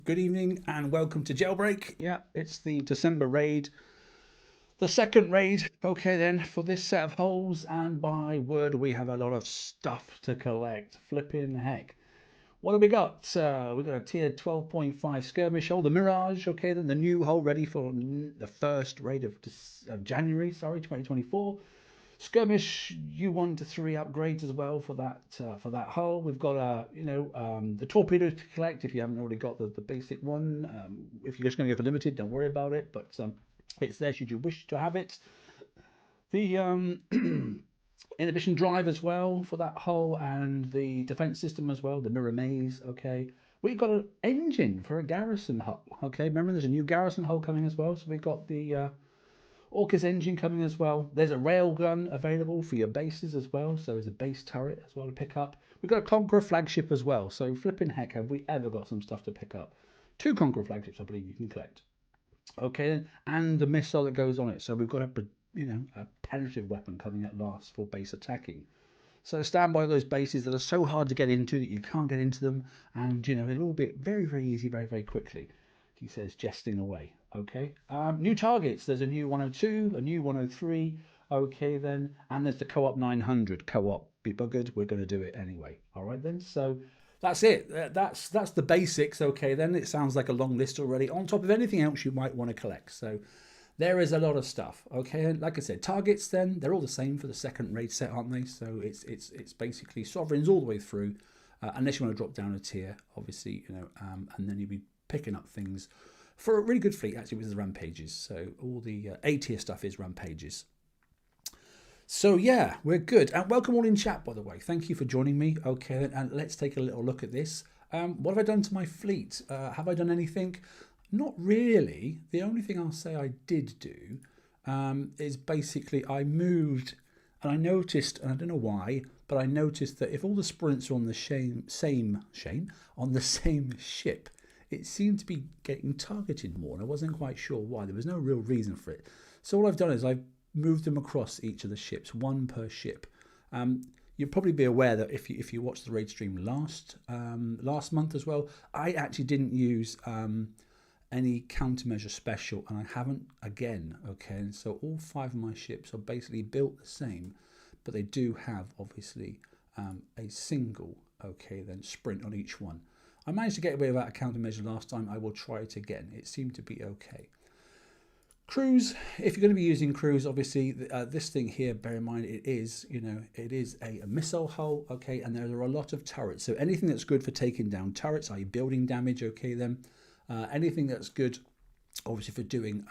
Good evening and welcome to Jailbreak. Yeah, it's the December raid, the second raid. Okay, then for this set of holes, and by word, we have a lot of stuff to collect. Flipping heck. What have we got? We've got a tier 12.5 Skirmish Hull, the Mirage. Okay, then the new hull ready for the first raid of January, sorry, 2024. Skirmish U1 to 3 upgrades as well for that hull. We've got the torpedo to collect if you haven't already got the basic one. If you're just going to go for limited, don't worry about it, but it's there should you wish to have it. The inhibition drive as well for that hull, and the defense system as well, the mirror maze. Okay, we've got an engine for a Garrison hull. Okay, remember there's a new Garrison hull coming as well, so we've got the Orcus engine coming as well. There's a railgun available for your bases as well, so there's a base turret as well to pick up. We've got a Conqueror Flagship as well, so flipping heck have we ever got some stuff to pick up. 2 Conqueror Flagships I believe you can collect. Okay, and the missile that goes on it, so we've got a penetrative weapon coming at last for base attacking. So stand by those bases that are so hard to get into that you can't get into them, and it'll all be very, very easy, very, very quickly. He says, jesting away. Okay. New targets. There's a new 102, a new 103. Okay then, and there's the co-op 900. Co-op, be buggered. We're going to do it anyway. All right then. So that's it. That's the basics. Okay then. It sounds like a long list already. On top of anything else you might want to collect. So there is a lot of stuff. Okay, and like I said, targets then they're all the same for the second raid set, aren't they? So it's basically sovereigns all the way through, unless you want to drop down a tier, obviously, and then you'll be picking up things for a really good fleet actually with the rampages. So all the A tier stuff is rampages. So yeah, we're good. And welcome all in chat, by the way. Thank you for joining me. Okay, and let's take a little look at this. What have I done to my fleet? Have I done anything? Not really. The only thing I'll say I did do is basically I moved, and I noticed, and I don't know why, but I noticed that if all the sprints are on the same ship, it seemed to be getting targeted more, and I wasn't quite sure why. There was no real reason for it. So all I've done is I've moved them across each of the ships, one per ship. You'll probably be aware that if you watched the raid stream last month as well, I actually didn't use any countermeasure special, and I haven't again. Okay, and so all 5 of my ships are basically built the same, but they do have obviously a single sprint on each one. I managed to get away without a countermeasure last time. I will try it again. It seemed to be okay. Crews, if you're going to be using crews, obviously this thing here, bear in mind it is a missile hull. Okay, and there are a lot of turrets, so anything that's good for taking down turrets, i.e. building damage. Okay then. Anything that's good, obviously, for doing,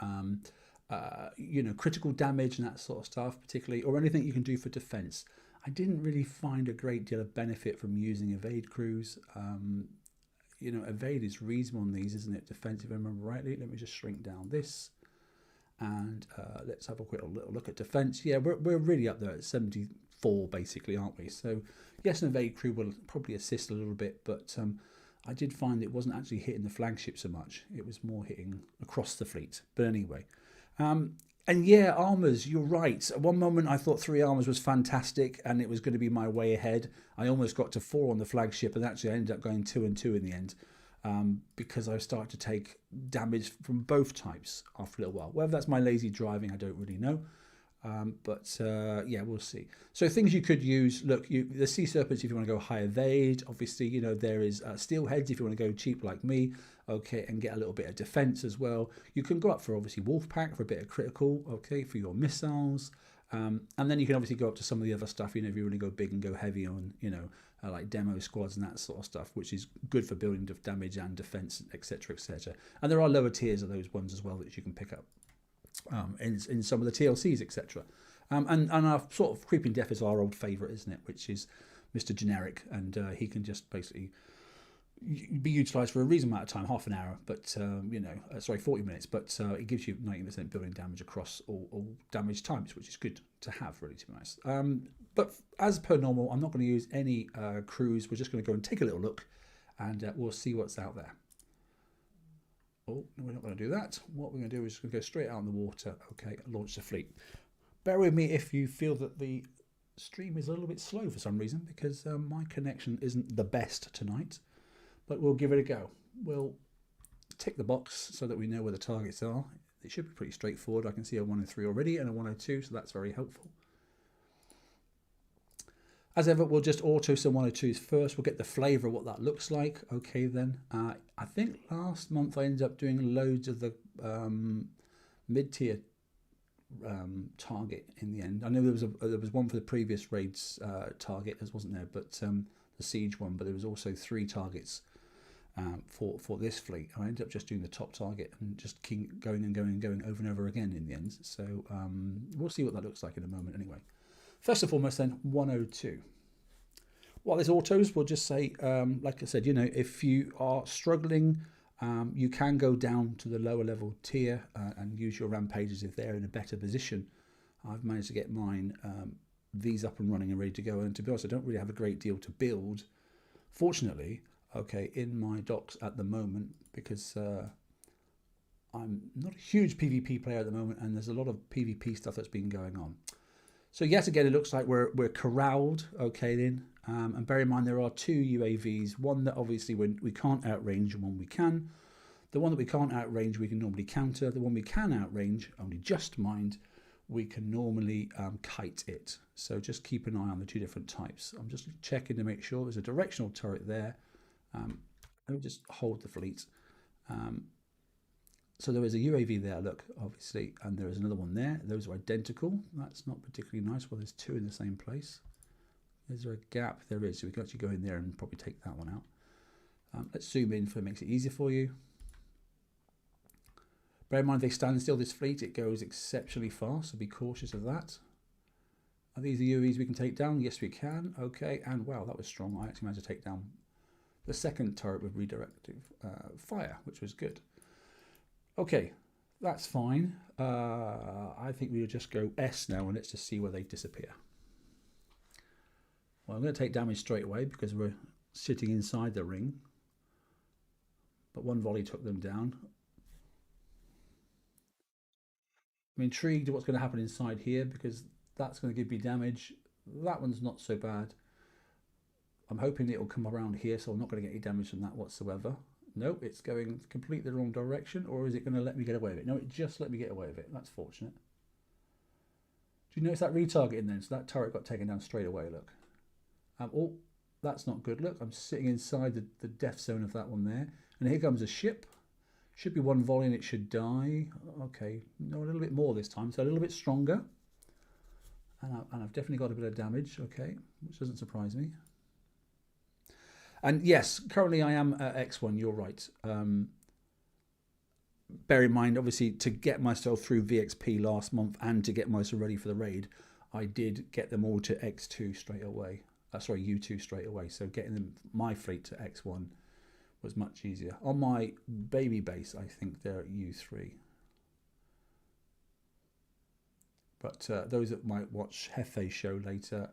critical damage and that sort of stuff, particularly, or anything you can do for defense. I didn't really find a great deal of benefit from using evade crews. Evade is reasonable on these, isn't it? Defense, if I remember rightly. Let me just shrink down this, and let's have a quick little look at defense. Yeah, we're really up there at 74, basically, aren't we? So, yes, an evade crew will probably assist a little bit, but I did find it wasn't actually hitting the flagship so much. It was more hitting across the fleet. But anyway. And yeah, armors, you're right. At one moment I thought 3 armors was fantastic and it was going to be my way ahead. I almost got to 4 on the flagship, and actually I ended up going 2 and 2 in the end. Because I started to take damage from both types after a little while. Whether that's my lazy driving, I don't really know. Yeah, we'll see. So things you could use, look, the Sea Serpents if you want to go high evade. Obviously, there is Steelheads if you want to go cheap like me, okay, and get a little bit of defense as well. You can go up for obviously Wolfpack for a bit of critical, okay, for your missiles. And then you can obviously go up to some of the other stuff, if you really go big and go heavy on, like demo squads and that sort of stuff, which is good for building damage and defense, etc., etc. And there are lower tiers of those ones as well that you can pick up. In some of the TLCs, etc. And our sort of Creeping Death is our old favourite, isn't it? Which is Mr. Generic, and he can just basically be utilised for a reasonable amount of time, half an hour, but 40 minutes, but it gives you 90% building damage across all damage types, which is good to have, really, to be honest. But as per normal, I'm not going to use any crews. We're just going to go and take a little look, and we'll see what's out there. Oh, no, we're not going to do that. What we're going to do is just going to go straight out in the water, okay, and launch the fleet. Bear with me if you feel that the stream is a little bit slow for some reason, because my connection isn't the best tonight, but we'll give it a go. We'll tick the box so that we know where the targets are. It should be pretty straightforward. I can see a 103 already and a 102, so that's very helpful. As ever, we'll just auto some 102s first. We'll get the flavour of what that looks like. Okay, then. I think last month I ended up doing loads of the mid-tier target in the end. I know there was one for the previous raids target, as wasn't there, but the siege one. But there was also 3 targets for this fleet. I ended up just doing the top target and just keep going and going and going over and over again in the end. So we'll see what that looks like in a moment anyway. First and foremost then, 102. While there's autos, we'll just say, like I said, you know, if you are struggling, you can go down to the lower level tier and use your rampages if they're in a better position. I've managed to get mine, these up and running and ready to go. And to be honest, I don't really have a great deal to build, fortunately, okay, in my docks at the moment, because I'm not a huge PvP player at the moment, and there's a lot of PvP stuff that's been going on. So yet again, it looks like we're corralled, okay then. And bear in mind there are 2 UAVs, one that obviously we can't outrange and one we can. The one that we can't outrange we can normally counter. The one we can outrange, only just mind, we can normally kite it. So just keep an eye on the 2 different types. I'm just checking to make sure there's a directional turret there. Let me just hold the fleet. So there is a UAV there, look, obviously, and there is another one there. Those are identical. That's not particularly nice. Well, there's 2 in the same place. Is there a gap? There is. So we can actually go in there and probably take that one out. Let's zoom in so it makes it easier for you. Bear in mind, they stand still, this fleet. It goes exceptionally fast, so be cautious of that. Are these the UAVs we can take down? Yes, we can. Okay, and wow, that was strong. I actually managed to take down the second turret with redirective fire, which was good. Okay, that's fine. I think we'll just go S now and let's just see where they disappear. Well, I'm going to take damage straight away because we're sitting inside the ring. But one volley took them down. I'm intrigued at what's going to happen inside here because that's going to give me damage. That one's not so bad. I'm hoping it will come around here, so I'm not going to get any damage from that whatsoever. Nope, it's going completely the wrong direction, or is it going to let me get away with it? No, it just let me get away with it. That's fortunate. Do you notice that retargeting then? So that turret got taken down straight away, look. Oh, that's not good. Look, I'm sitting inside the death zone of that one there. And here comes a ship. Should be one volley and it should die. Okay, no, a little bit more this time, so a little bit stronger. And I've definitely got a bit of damage, okay, which doesn't surprise me. And yes, currently I am at X1, you're right. Bear in mind, obviously, to get myself through VXP last month and to get myself ready for the raid, I did get them all to X2 straight away. Sorry, U2 straight away. So getting them, my fleet to X1 was much easier. On my baby base, I think they're at U3. But those that might watch Hefe's show later,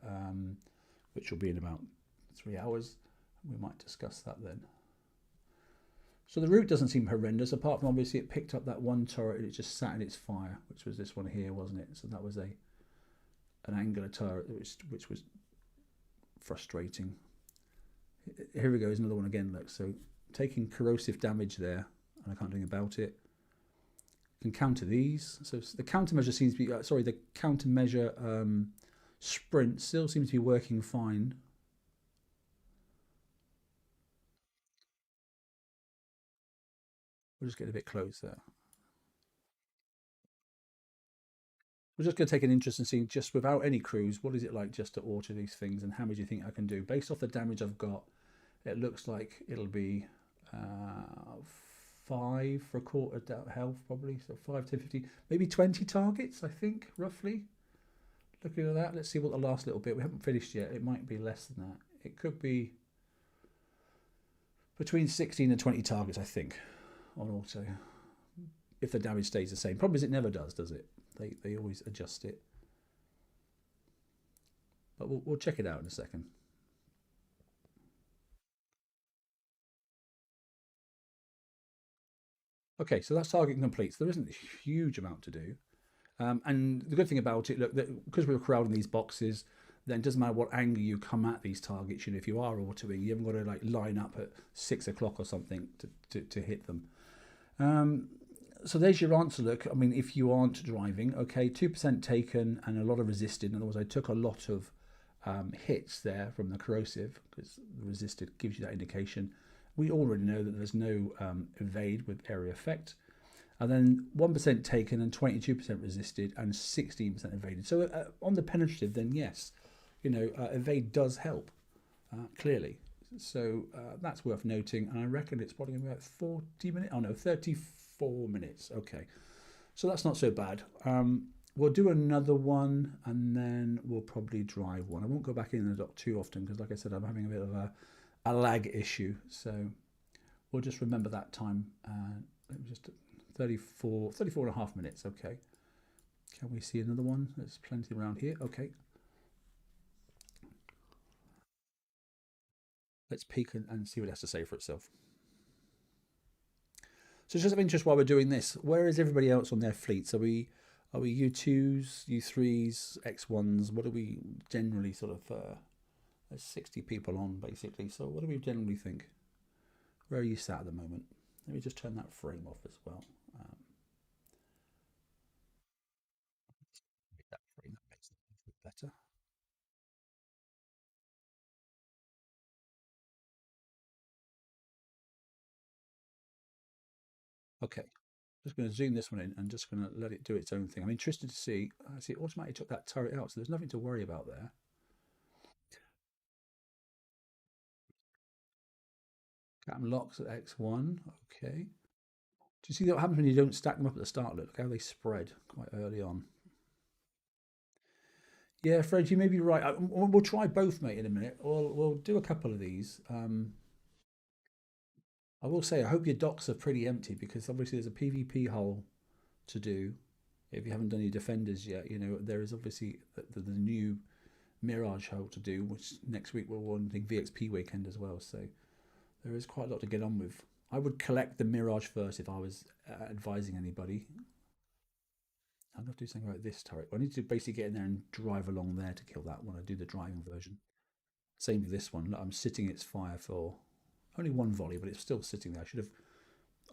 which will be in about 3 hours, we might discuss that then. So the route doesn't seem horrendous, apart from obviously it picked up that one turret and it just sat in its fire, which was this one here, wasn't it? So that was an angular turret, which was frustrating. Here we go, is another one again, look. So taking corrosive damage there, and I can't do anything about it. Can counter these. So the countermeasure seems to be, the countermeasure sprint still seems to be working fine. We'll just get a bit closer. We're just going to take an interest in seeing, just without any crews, what is it like just to auto these things and how much do you think I can do? Based off the damage I've got, it looks like it'll be 5 for a quarter health probably. So 5 to 50, maybe 20 targets, I think, roughly. Looking at that, let's see what the last little bit, we haven't finished yet. It might be less than that. It could be between 16 and 20 targets, I think, on auto. If the damage stays the same. Problem is it never does it? They always adjust it. But we'll check it out in a second. Okay, so that's target complete. So there isn't a huge amount to do. And the good thing about it, look, because we're crowding these boxes, then it doesn't matter what angle you come at these targets. You know, if you are autoing, you haven't got to like line up at 6 o'clock or something to hit them. So there's your answer. Look, I mean, if you aren't driving, okay, 2% taken and a lot of resisted. In other words, I took a lot of hits there from the corrosive, because the resisted gives you that indication. We already know that there's no evade with area effect. And then 1% taken and 22% resisted and 16% evaded. So on the penetrative, then yes, evade does help, clearly. So that's worth noting. And I reckon it's probably about 40 minutes. Oh no, 34 minutes. Okay. So that's not so bad. We'll do another one and then we'll probably drive one. I won't go back in the dock too often because, like I said, I'm having a bit of a lag issue. So we'll just remember that time. Let me just 34 and a half minutes. Okay. Can we see another one? There's plenty around here. Okay. Let's peek and see what it has to say for itself. So just of interest while we're doing this, where is everybody else on their fleets? Are we U2s, U3s, X1s? What do we generally sort of, there's 60 people on basically. So what do we generally think? Where are you sat at the moment? Let me just turn that frame off as well. That frame, that makes it look better. Okay, just going to zoom this one in and just going to let it do its own thing. I'm interested to see. I see it automatically took that turret out, so there's nothing to worry about there. Captain locks at X1. Okay. Do you see what happens when you don't stack them up at the start? Look how they spread quite early on. Yeah, Fred, you may be right. We'll try both, mate, in a minute. We'll do a couple of these. I will say, I hope your docks are pretty empty because obviously there's a PvP hull to do. If you haven't done your defenders yet, there is obviously the new Mirage hull to do, which next week we're wanting VXP weekend as well. So there is quite a lot to get on with. I would collect the Mirage first if I was advising anybody. I'm going to do something about this turret. I need to basically get in there and drive along there to kill that when I do the driving version. Same with this one. Look, I'm sitting its fire for only one volley, but it's still sitting there.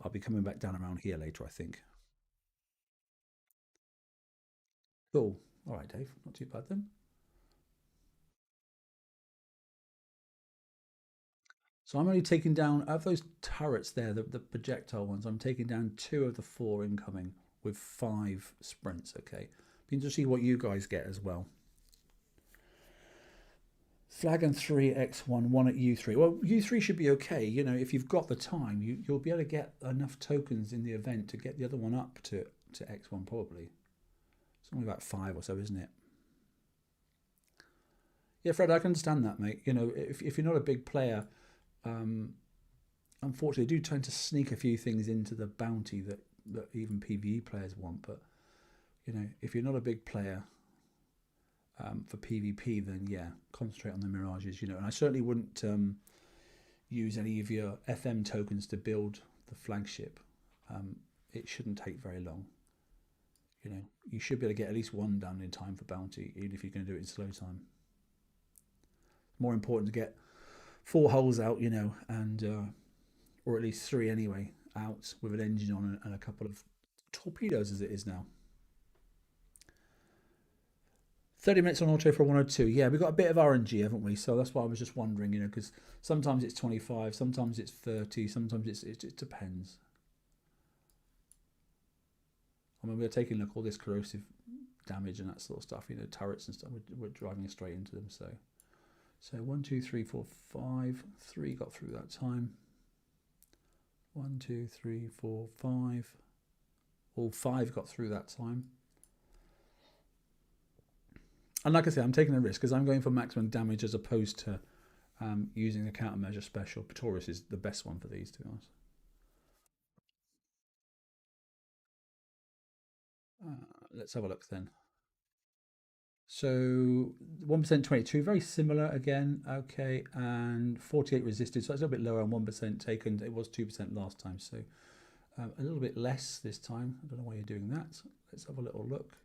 I'll be coming back down around here later, I think. Cool. All right, Dave. Not too bad then. So I'm only taking down, of those turrets there, the projectile ones, I'm taking down 2 of the 4 incoming with 5 sprints, okay? Be interested to see what you guys get as well. Flag and 3 X1, 1 at U3. Well, U3 should be okay. If you've got the time, you'll be able to get enough tokens in the event to get the other one up to X1 probably. It's only about 5 or so, isn't it? Yeah, Fred, I can understand that, mate. If you're not a big player, unfortunately, do tend to sneak a few things into the bounty that even PvE players want. But if you're not a big player for PvP, then yeah, concentrate on the mirages. And I certainly wouldn't use any of your FM tokens to build the flagship. It shouldn't take very long. You should be able to get at least one done in time for bounty, even if you're going to do it in slow time. More important to get 4 hulls out, and or at least 3 anyway, out with an engine on and a couple of torpedoes as it is now. 30 minutes on auto for 102. Yeah, we've got a bit of RNG, haven't we? So that's why I was just wondering, because sometimes it's 25, sometimes it's 30, sometimes it depends. I mean, we're taking a look at all this corrosive damage and that sort of stuff, turrets and stuff. We're driving straight into them. So 1, 2, 3, 4, 5. 3 got through that time. 1, 2, 3, 4, 5. All 5 got through that time. And like I said, I'm taking a risk because I'm going for maximum damage as opposed to using the countermeasure special. Pretorius is the best one for these, to be honest. Let's have a look then. So 1% 22, very similar again. Okay, and 48 resisted, so it's a little bit lower on 1% taken. It was 2% last time, so a little bit less this time. I don't know why you're doing that. Let's have a little look.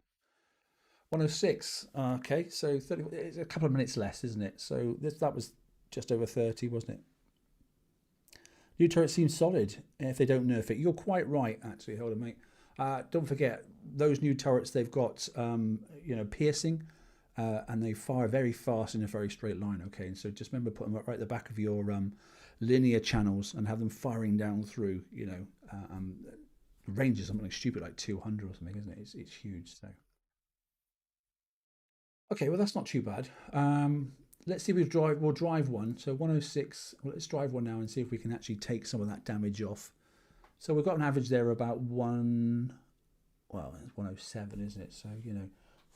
106. Okay, so 30, it's a couple of minutes less, isn't it? So that was just over 30, wasn't it? New turret seems solid if they don't nerf it. You're quite right, actually. Hold on, mate. Don't forget those new turrets. They've got piercing, and they fire very fast in a very straight line. Okay, and so just remember put them right at the back of your linear channels and have them firing down through. The range is something like stupid, like 200 or something, isn't it? It's huge. So okay, well that's not too bad. Let's see. We'll drive one. So 106. Well, let's drive one now and see if we can actually take some of that damage off. So we've got an average there of about one. Well, it's 107, isn't it? So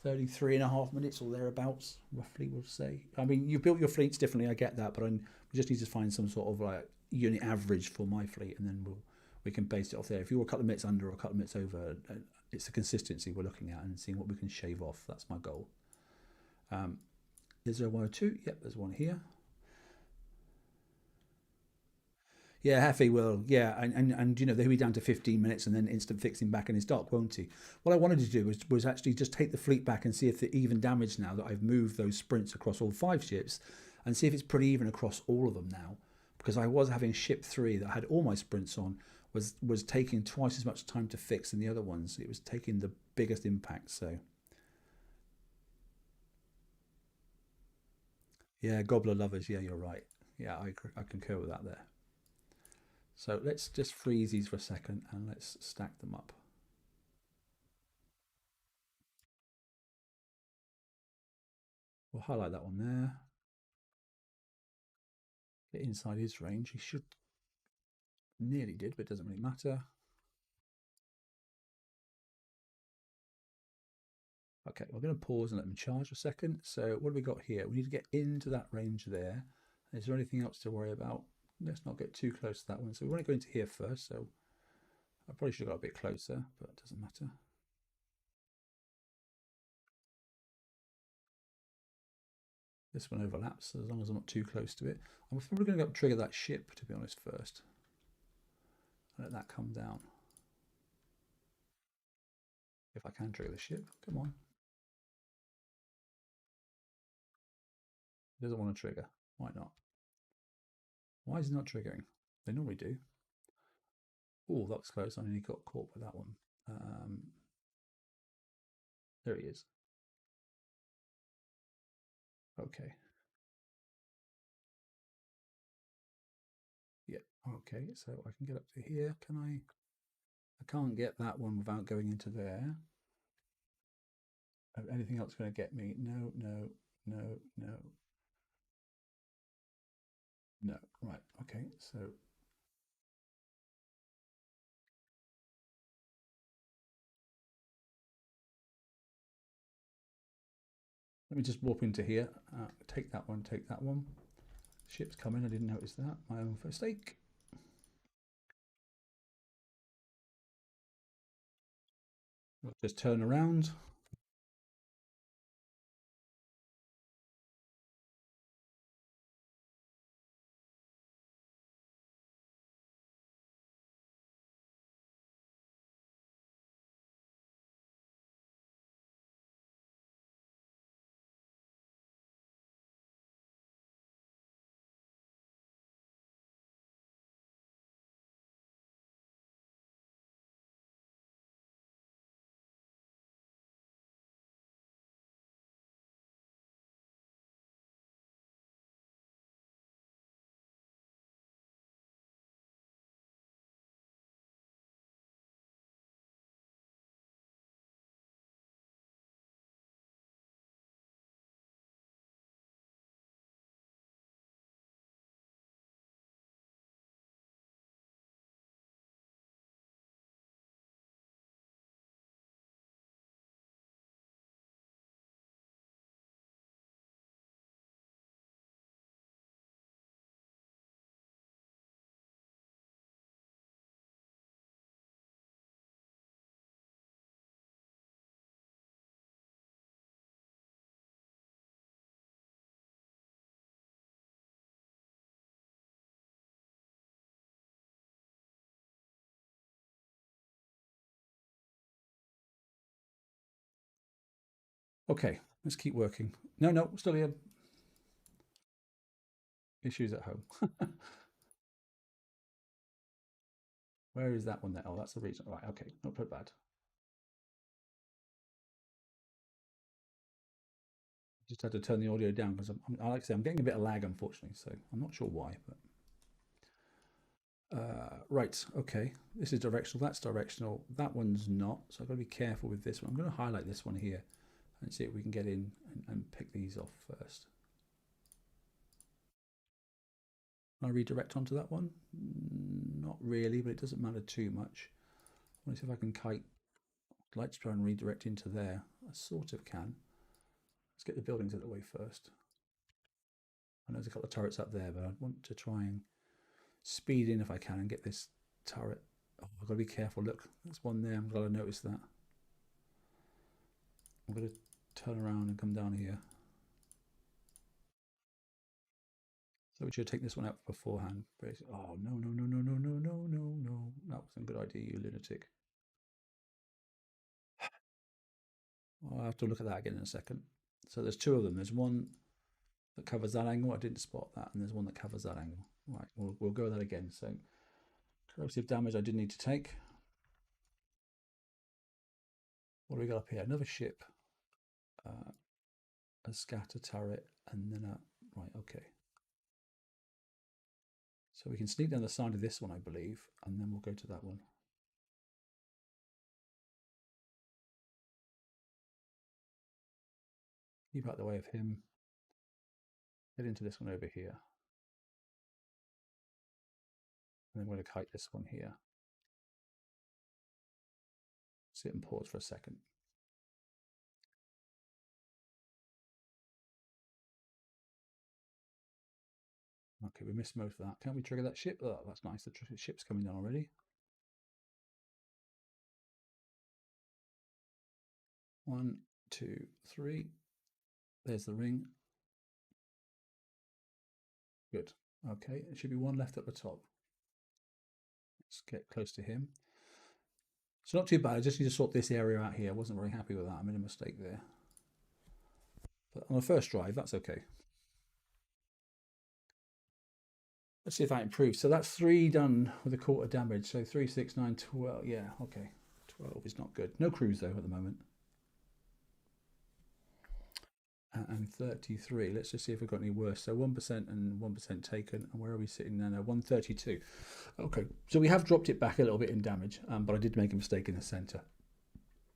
33.5 minutes or thereabouts, roughly, we'll say. I mean, you've built your fleets differently. I get that, but we just need to find some sort of like unit average for my fleet, and then we can base it off there. If you're a couple of minutes under or a couple of minutes over, it's the consistency we're looking at and seeing what we can shave off. That's my goal. Is there 102? Yep, there's one here. Yeah, Heffy will. Yeah, and he'll be down to 15 minutes and then instant fixing back in his dock, won't he? What I wanted to do was actually just take the fleet back and see if the even damage now that I've moved those sprints across all 5 ships, and see if it's pretty even across all of them now. Because I was having ship 3 that had all my sprints on was taking twice as much time to fix than the other ones. It was taking the biggest impact. So yeah, Gobbler lovers. Yeah, you're right. Yeah, I concur with that there. So let's just freeze these for a second and let's stack them up. We'll highlight that one there. Get inside his range. He should nearly did, but it doesn't really matter. Okay, we're going to pause and let them charge a second. So what have we got here? We need to get into that range there. Is there anything else to worry about? Let's not get too close to that one. So we want to go into here first. So I probably should have got a bit closer, but it doesn't matter. This one overlaps, so as long as I'm not too close to it. I'm probably going to go trigger that ship, to be honest, first. Let that come down. If I can trigger the ship, come on. It doesn't want to trigger. Why not? Why is it not triggering? They normally do. Oh, that was close. I nearly got caught with that one. There he is. Okay. Yeah. Okay. So I can get up to here. Can I? I can't get that one without going into there. Anything else going to get me? No, no, no, no, no. Right. Okay. So let me just warp into here. Take that one. Take that one. Ship's coming. I didn't notice that. My own mistake. We'll just turn around. Okay, let's keep working. No, no, still here. Issues at home. Where is that one there? Oh, that's the reason. Right, okay, not too bad. Just had to turn the audio down because I like to say I'm getting a bit of lag, unfortunately. So I'm not sure why, but right, okay. This is directional. That's directional. That one's not. So I've got to be careful with this one. I'm going to highlight this one here and see if we can get in and pick these off first. Can I redirect onto that one? Not really, but it doesn't matter too much. I want to see if I can kite. I'd like to try and redirect into there. I sort of can. Let's get the buildings out of the way first. I know there's a couple of turrets up there, but I want to try and speed in if I can and get this turret. Oh, I've got to be careful. Look, there's one there. I'm glad I noticed that. I'm going to turn around and come down here. So we should take this one out beforehand. Oh, no, no, no, no, no, no, no, no, no. That wasn't a good idea, you lunatic. I'll have to look at that again in a second. So there's two of them. There's one that covers that angle. I didn't spot that. And there's one that covers that angle. Right, we'll go with that again. So corrosive damage I didn't need to take. What do we got up here? Another ship, a scatter turret, and then a... Right, okay. So we can sneak down the side of this one, I believe, and then we'll go to that one. Keep out the way of him. Get into this one over here. And then we're going to kite this one here. Sit and pause for a second. Okay, we missed most of that. Can't we trigger that ship? Oh, that's nice. The ship's coming down already. 1, 2, 3. There's the ring. Good. Okay, there should be one left at the top. Let's get close to him. It's not too bad. I just need to sort this area out here. I wasn't very happy with that. I made a mistake there. But on the first drive, that's okay. Let's see if that improves. So that's 3 done with a quarter damage. So 3, 6, 9, 12. Yeah, okay. 12 is not good. No cruise, though, at the moment. And 33. Let's just see if we've got any worse. So 1% and 1% taken. And where are we sitting now? 132. Okay, so we have dropped it back a little bit in damage, but I did make a mistake in the center.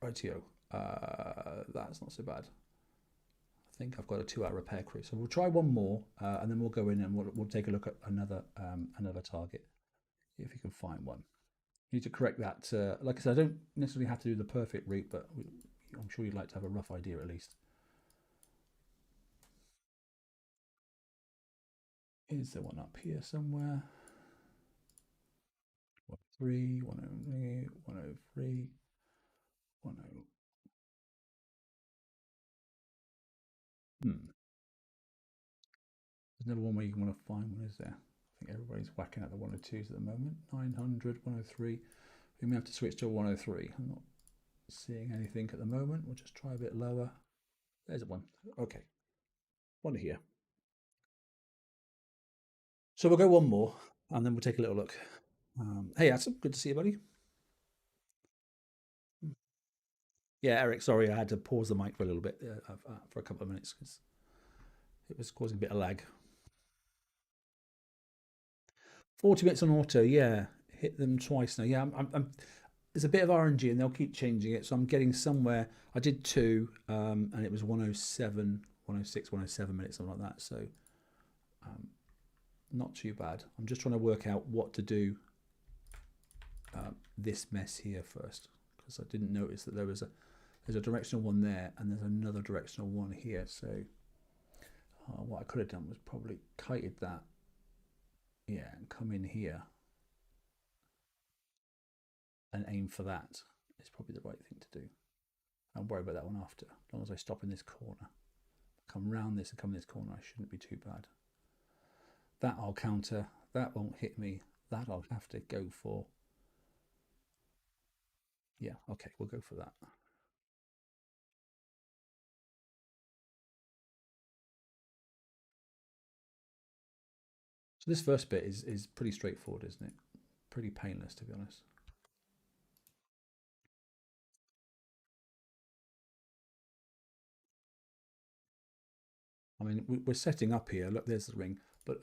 Rightio. That's not so bad. I think I've got a 2-hour repair crew. So we'll try one more, and then we'll go in and we'll take a look at another target, if you can find one. Need to correct that. Like I said, I don't necessarily have to do the perfect route, but I'm sure you'd like to have a rough idea at least. Is there one up here somewhere? 103, 103, 103, 103. There's another one where you want to find one, is there? I think everybody's whacking at the 102s at the moment. 900, 103. We may have to switch to a 103. I'm not seeing anything at the moment. We'll just try a bit lower. There's one. Okay. One here. So we'll go one more, and then we'll take a little look. Hey, Adam, good to see you, buddy. Yeah, Eric, sorry, I had to pause the mic for a little bit, for a couple of minutes, because it was causing a bit of lag. 40 minutes on auto, yeah. Hit them twice now. Yeah, there's a bit of RNG and they'll keep changing it. So I'm getting somewhere. I did 2, and it was 107, 106, 107 minutes, something like that. So not too bad. I'm just trying to work out what to do this mess here first, because I didn't notice that there's a directional one there and there's another directional one here. So what I could have done was probably kited that, yeah, and come in here and aim for that. Is probably the right thing to do. I'll worry about that one after. As long as I stop in this corner, come round this and come in this corner, I shouldn't be too bad. That I'll counter. That won't hit me. That I'll have to go for. Yeah, okay, we'll go for that. So this first bit is pretty straightforward, isn't it? pretty painless, to be honest. I mean, we're setting up here. Look, there's the ring, but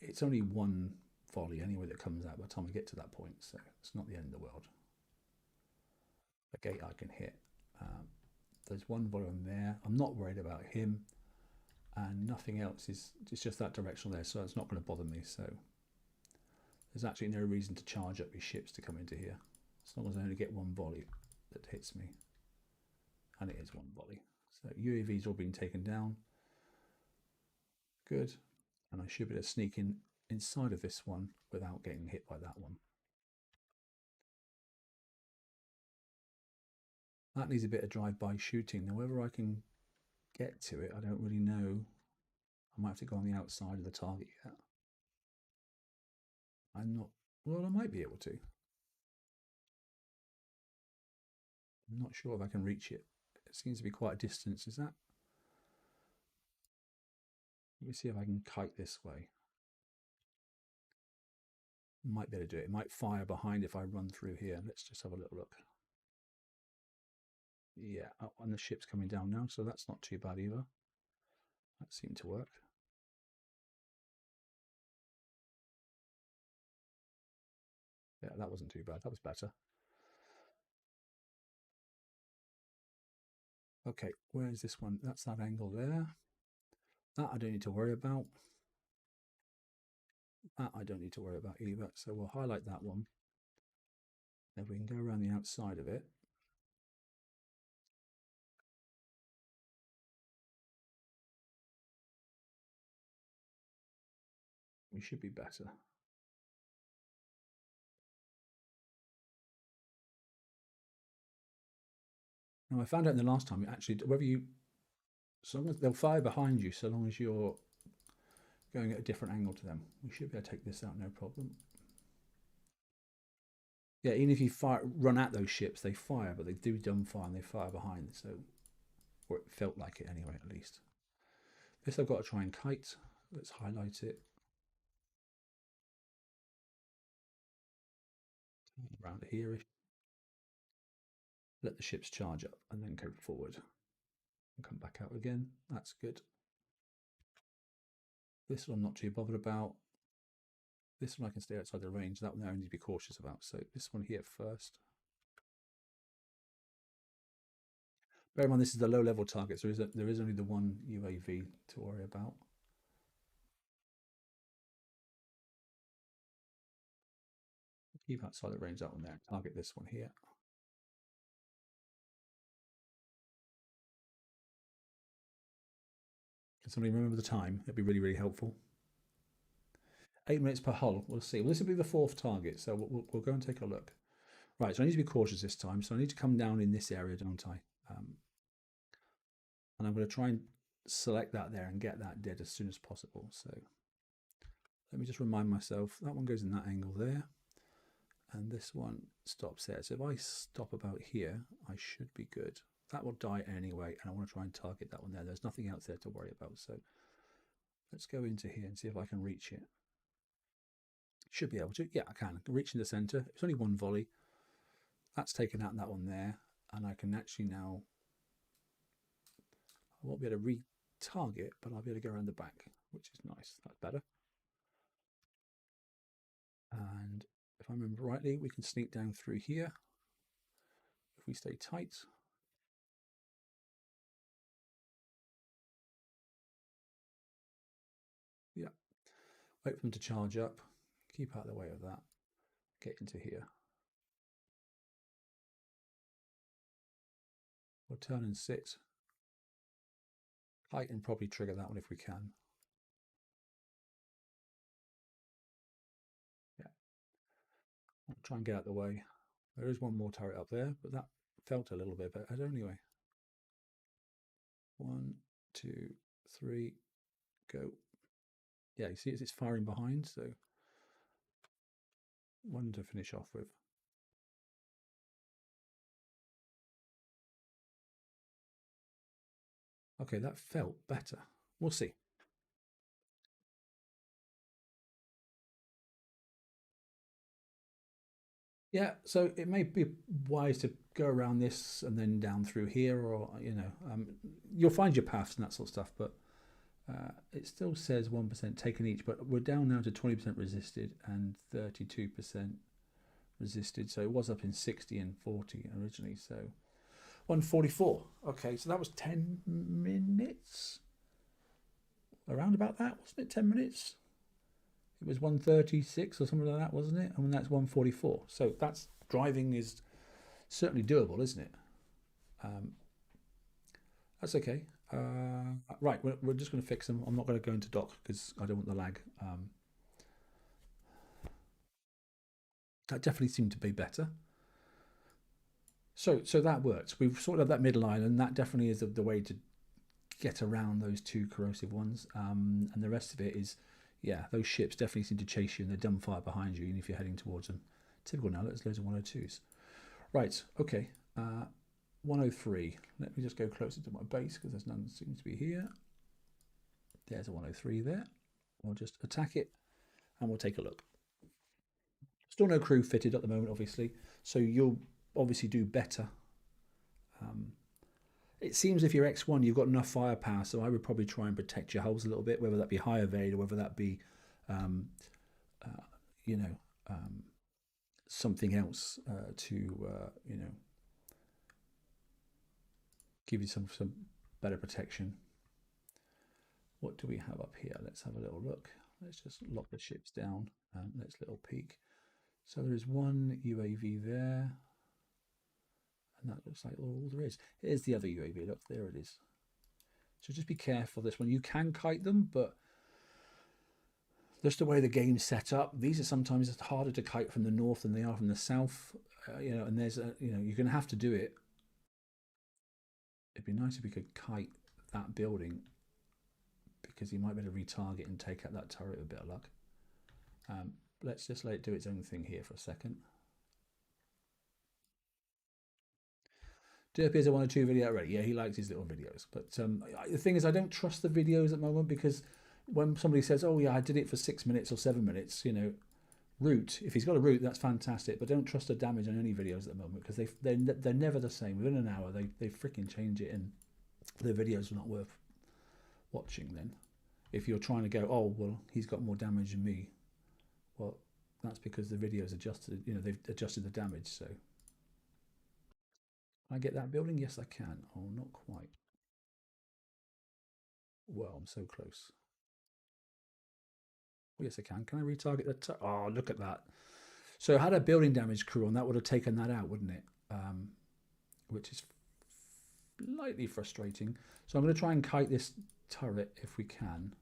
it's only one volley anyway that comes out by the time we get to that point, so it's not the end of the world. A gate I can hit. There's one volley on there. I'm not worried about him, and nothing else is. It's just that direction there, so it's not going to bother me. So there's actually no reason to charge up your ships to come into here, as long as I only get one volley that hits me, and it is one volley. So UAV's all been taken down. Good. And I should be able to sneak in inside of this one without getting hit by that one. That needs a bit of drive-by shooting. Now, whether I can get to it, I don't really know. I might have to go on the outside of the target yet. I'm not... Well, I might be able to. I'm not sure if I can reach it. It seems to be quite a distance. Is that... Let me see if I can kite this way. Might be able to do it. It might fire behind if I run through here. Let's just have a little look. Yeah, oh, and the ship's coming down now, so that's not too bad either. That seemed to work. Yeah, that wasn't too bad. That was better. Okay, where is this one? That's that angle there. That I don't need to worry about. That I don't need to worry about either. So we'll highlight that one. Then we can go around the outside of it. We should be better. Now I found out in the last time, actually, whether you, so long as they'll fire behind you, so long as you're going at a different angle to them. We should be able to take this out, no problem. Yeah, even if you run at those ships, they fire, but they do dumbfire and they fire behind. So, or it felt like it anyway, at least. This I've got to try and kite. Let's highlight it. Around here, let the ships charge up and then go forward and come back out again. That's good. This one I'm not too bothered about. This one I can stay outside the range. That one I need to be cautious about. So this one here first. Bear in mind this is the low level target, so there is only the one UAV to worry about. Keep outside the range, that one there. Target this one here. Can somebody remember the time? It'd be really, really helpful. 8 minutes per hull. We'll see. Well, this will be the 4th target, so we'll go and take a look. Right, so I need to be cautious this time. So I need to come down in this area, don't I? And I'm going to try and select that there and get that dead as soon as possible. So let me just remind myself, that one goes in that angle there. And this one stops there. So if I stop about here, I should be good. That will die anyway, and I want to try and target that one there. There's nothing else there to worry about. So let's go into here and see if I can reach it. Should be able to. Yeah, I can. Reach in the center. It's only one volley. That's taken out that one there. And I can actually now, I won't be able to re-target, but I'll be able to go around the back, which is nice. That's better. And if I remember rightly, we can sneak down through here. If we stay tight. Yeah. Wait for them to charge up. Keep out of the way of that. Get into here. We'll turn and sit. I can probably trigger that one if we can. Yeah. I'll try and get out of the way. There is one more turret up there, but that felt a little bit better anyway. 1, 2, 3, go. Yeah, you see it's firing behind, so one to finish off with. Okay, that felt better. We'll see. Yeah, so it may be wise to go around this and then down through here, or you'll find your paths and that sort of stuff. But it still says 1% taken each, but we're down now to 20% resisted and 32% resisted. So it was up in 60 and 40 originally. So 144. Okay, so that was 10 minutes. Around about that, wasn't it? 10 minutes. It was 136 or something like that, wasn't it? I mean, that's 144. So that's driving is certainly doable, isn't it? Um, that's okay. Right, we're just going to fix them. I'm not going to go into dock because I don't want the lag. That definitely seemed to be better. So that works. We've sorted out that midline, and that definitely is the way to get around those two corrosive ones. And the rest of it is, yeah, those ships definitely seem to chase you and they dumbfire behind you, even if you're heading towards them. Typical now, there's loads of 102s. Right, okay. 103. Let me just go closer to my base because there's none seems to be here. There's a 103 there. We'll just attack it and we'll take a look. Still no crew fitted at the moment, obviously, so you'll obviously do better. Um, it seems if you're X1, you've got enough firepower, so I would probably try and protect your hulls a little bit, whether that be high evade or whether that be, um, uh, you know, um, something else to, give you some better protection. What do we have up here? Let's have a little look. Let's just lock the ships down. Let's little peek. So there is one UAV there, and that looks like all there is. Here's the other UAV. Look, there it is. So just be careful this one. You can kite them, but just the way the game's set up, these are sometimes harder to kite from the north than they are from the south. And there's you're going to have to do it. It'd be nice if we could kite that building because you might be able to retarget and take out that turret with a bit of luck. Let's just let it do its own thing here for a second. Derpy has a 1 or 2 video already. Yeah, he likes his little videos. But the thing is, I don't trust the videos at the moment because when somebody says, "Oh yeah, I did it for 6 minutes or 7 minutes," route. If he's got a route, that's fantastic. But don't trust the damage on any videos at the moment because they're never the same. Within an hour, they freaking change it, and the videos are not worth watching. Then, if you're trying to go, "Oh well, he's got more damage than me," well, that's because the video's adjusted. They've adjusted the damage. So, can I get that building? Yes, I can. Oh, not quite. Well, I'm so close. Oh, yes, I can. Can I retarget the? Oh, look at that. So, had a building damage crew on that would have taken that out, wouldn't it? Which is slightly frustrating. So I'm going to try and kite this turret if we can.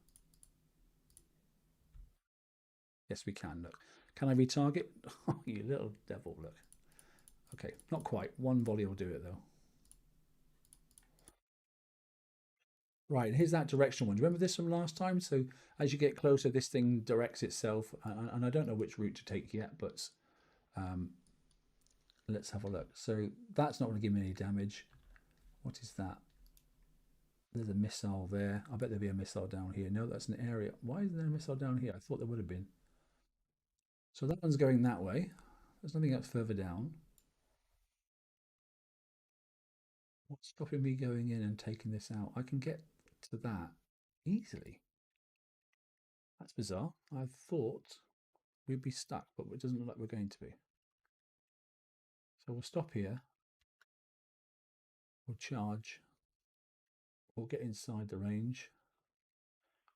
Yes, we can. Look, can I retarget? Oh, you little devil! Look. Okay, not quite. One volley will do it though. Right, here's that directional one. Do you remember this from last time? So as you get closer, this thing directs itself, and I don't know which route to take yet, but um, let's have a look. So that's not going to give me any damage. What is that? There's a missile there. I bet there'll be a missile down here. No, that's an area. Why isn't there a missile down here? I thought there would have been. So that one's going that way. There's nothing else further down. What's stopping me going in and taking this out? I can get to that easily. That's bizarre. I thought we'd be stuck, but it doesn't look like we're going to be. So we'll stop here. We'll charge. We'll get inside the range.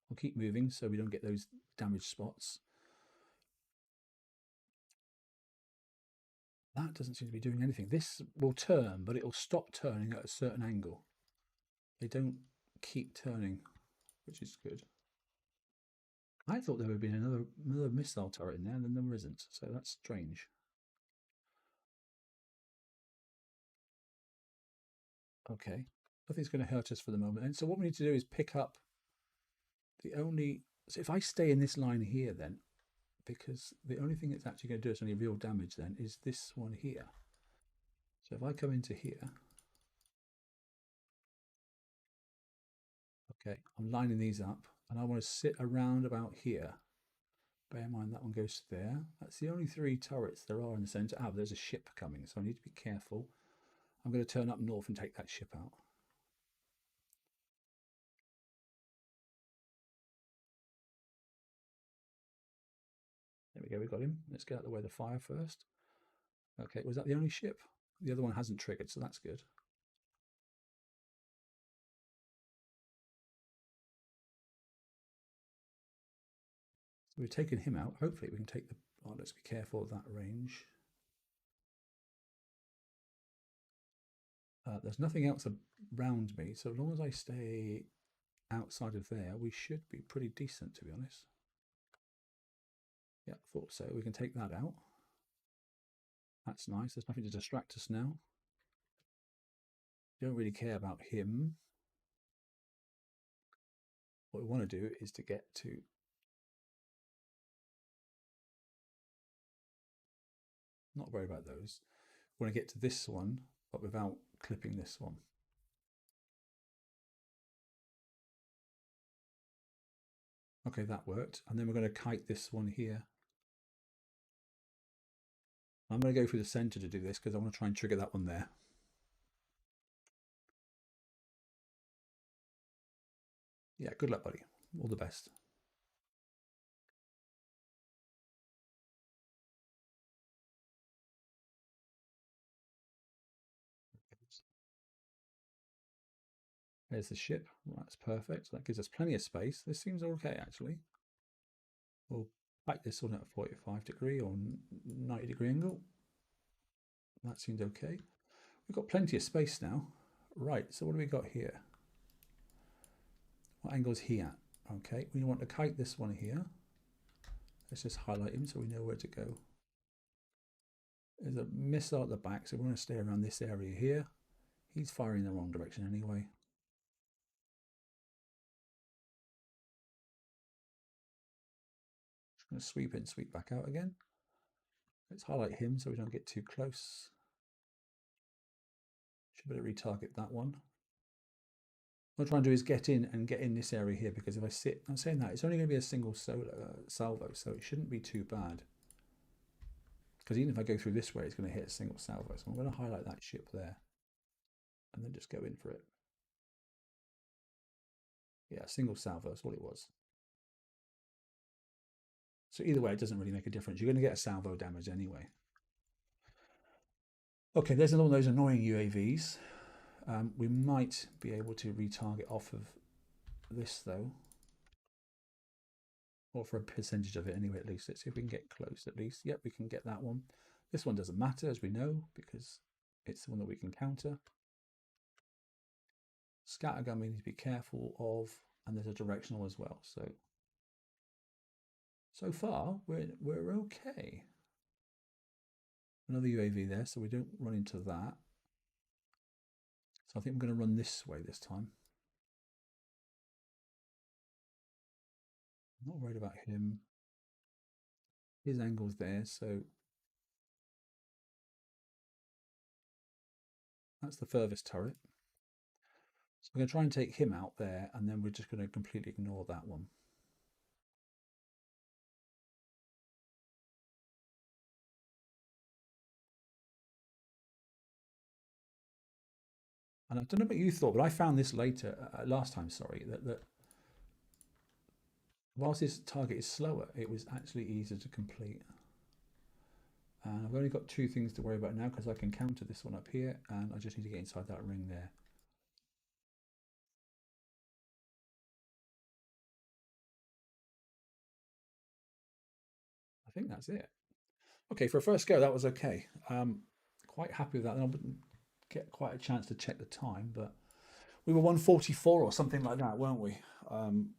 We'll keep moving so we don't get those damaged spots. That doesn't seem to be doing anything. This will turn, but it'll stop turning at a certain angle. They don't keep turning, which is good. I thought there would have been another missile turret in there, and then there isn't. So that's strange. Okay, nothing's going to hurt us for the moment. And so what we need to do is pick up the only. So if I stay in this line here, then because the only thing that's actually going to do us any real damage then is this one here. So if I come into here, okay, I'm lining these up, and I want to sit around about here. Bear in mind that one goes there. That's the only 3 turrets there are in the centre. Ah, there's a ship coming, so I need to be careful. I'm going to turn up north and take that ship out. There we go, we got him. Let's get out of the way of the fire first. Okay, was that the only ship? The other one hasn't triggered, so that's good. So we've taken him out. Hopefully we can take the... Oh, let's be careful of that range. There's nothing else around me, so as long as I stay outside of there, we should be pretty decent, to be honest. Yeah, thought so. We can take that out. That's nice. There's nothing to distract us now. Don't really care about him. What we want to do is to get to... Not worry about those. We want to get to this one, but without clipping this one. Okay, that worked. And then we're going to kite this one here. I'm going to go through the center to do this because I want to try and trigger that one there. Yeah, good luck, buddy. All the best. There's the ship. That's perfect. That gives us plenty of space. This seems okay, actually. We'll back this one at a 45 degree or 90 degree angle. That seems okay. We've got plenty of space now. Right, so what do we got here? What angle is he at? Okay, we want to kite this one here. Let's just highlight him so we know where to go. There's a missile at the back, so we're going to stay around this area here. He's firing in the wrong direction anyway. Just going to sweep in, sweep back out again. Let's highlight him so we don't get too close. Should better retarget that one. What I'm trying to do is get in this area here, because if I sit, I'm saying that, it's only going to be a single salvo, so it shouldn't be too bad. Because even if I go through this way, it's going to hit a single salvo. So I'm going to highlight that ship there and then just go in for it. Yeah, single salvo is what it was. So either way, it doesn't really make a difference. You're going to get a salvo damage anyway. Okay, there's all those annoying UAVs. We might be able to retarget off of this though, or for a percentage of it anyway. At least let's see if we can get close. At least, yep, we can get that one. This one doesn't matter, as we know, because it's the one that we can counter. Scattergun we need to be careful of, and there's a directional as well. So far we're okay. Another UAV there, so we don't run into that. So I think I'm going to run this way this time. I'm not worried about him. His angle's there, so that's the furthest turret. So I'm going to try and take him out there, and then we're just going to completely ignore that one. And I don't know what you thought, but I found this later, last time, sorry, that whilst this target is slower, it was actually easier to complete. And I've only got 2 things to worry about now, because I can counter this one up here, and I just need to get inside that ring there. I think that's it. Okay, for a first go, that was okay. Quite happy with that. And I wouldn't get quite a chance to check the time, but we were 144 or something like that, weren't we,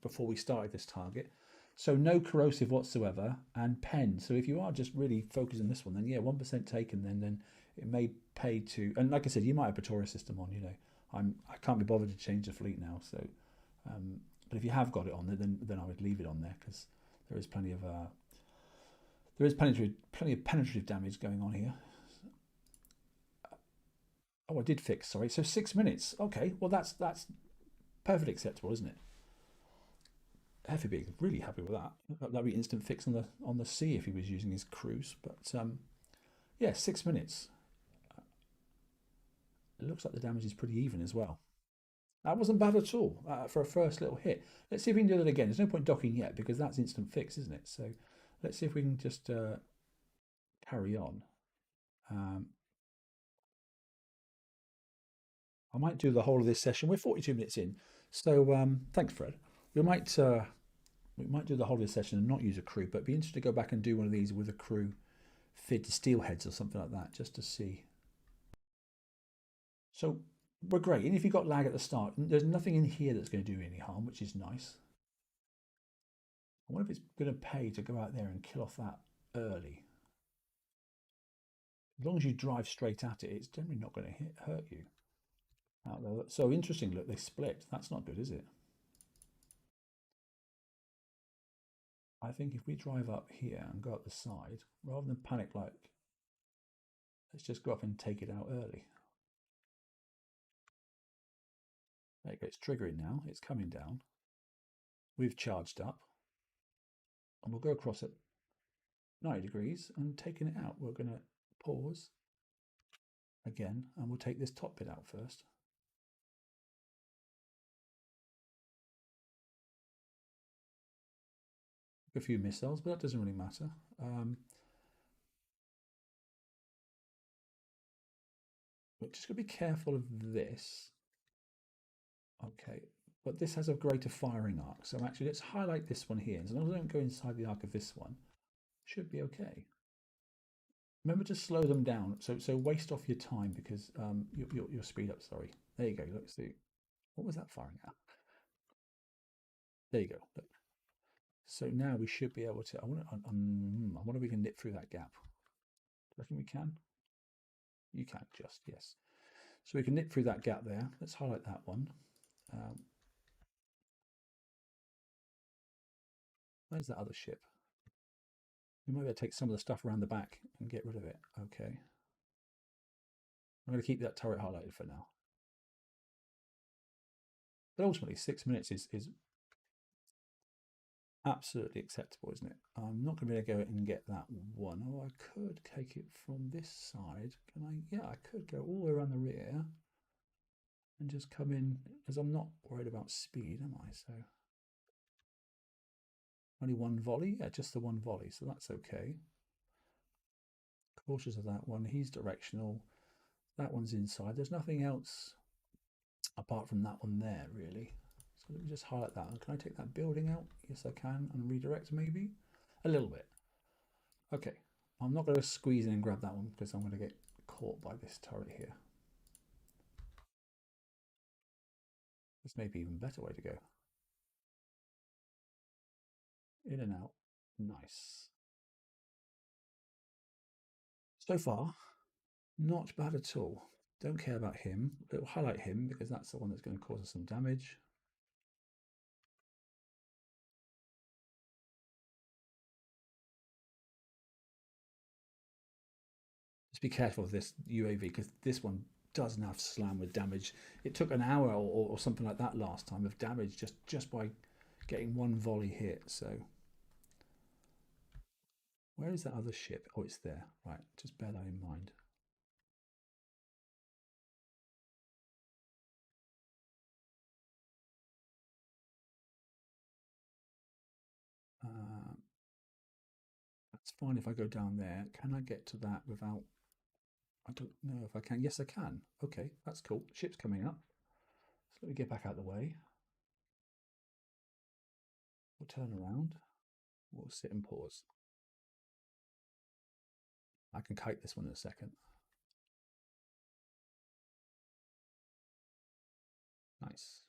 before we started this target. So no corrosive whatsoever, and pen. So if you are just really focused on this one, then yeah, 1% taken, then it may pay to. And like I said, you might have a Taurus system on. You know, I can't be bothered to change the fleet now. So, but if you have got it on there, then I would leave it on there, because there is plenty of penetrative damage going on here. Oh, I did fix. Sorry, so 6 minutes. Okay, well that's perfectly acceptable, isn't it? He'd be really happy with that. That'd be instant fix on the sea if he was using his cruise. But yeah, 6 minutes. It looks like the damage is pretty even as well. That wasn't bad at all for a first little hit. Let's see if we can do that again. There's no point docking yet because that's instant fix, isn't it? So let's see if we can just carry on. I might do the whole of this session. We're 42 minutes in, so thanks, Fred. We might do the whole of this session and not use a crew, but be interested to go back and do one of these with a crew fitted to steelheads or something like that, just to see. So we're great. And if you've got lag at the start, there's nothing in here that's going to do any harm, which is nice. I wonder if it's going to pay to go out there and kill off that early. As long as you drive straight at it, it's generally not going to hurt you. Out there. So interesting, look, they split. That's not good, is it? I think if we drive up here and go up the side, rather than panic like, let's just go up and take it out early. There you go, it's triggering now, it's coming down. We've charged up. And we'll go across at 90 degrees and taking it out. We're going to pause again, and we'll take this top bit out first. A few missiles, but that doesn't really matter. We're just going to be careful of this. Okay, but this has a greater firing arc. So actually, let's highlight this one here. As long as I don't go inside the arc of this one, should be okay. Remember to slow them down. So waste off your time because your speed up. Sorry. There you go. Let's see. What was that firing at? There you go. Look. So now we should be able to. I wonder if we can nip through that gap. Do you reckon we can? You can just, yes. So we can nip through that gap there. Let's highlight that one. Where's that other ship? We might be able to take some of the stuff around the back and get rid of it. Okay. I'm going to keep that turret highlighted for now. But ultimately, 6 minutes is absolutely acceptable, isn't it? I'm not going to be able to go and get that one. Oh, I could take it from this side. Can I? Yeah, I could go all the way around the rear and just come in, as I'm not worried about speed, am I? So only one volley? Yeah, just the one volley, so that's okay. Cautious of that one. He's directional. That one's inside. There's nothing else apart from that one there, really. So let me just highlight that. Can I take that building out? Yes, I can. And redirect maybe? A little bit. Okay. I'm not going to squeeze in and grab that one because I'm going to get caught by this turret here. This may be even a better way to go. In and out. Nice. So far, not bad at all. Don't care about him. It'll highlight him because that's the one that's going to cause us some damage. Just be careful of this UAV because this one does enough slam with damage. It took an hour or something like that last time of damage just by getting one volley hit. So where is that other ship? Oh, it's there. Right, just bear that in mind. That's fine if I go down there. Can I get to that without... I don't know if I can. Yes, I can. Okay, that's cool. Ship's coming up. So let me get back out of the way. We'll turn around. We'll sit and pause. I can kite this one in a second. Nice.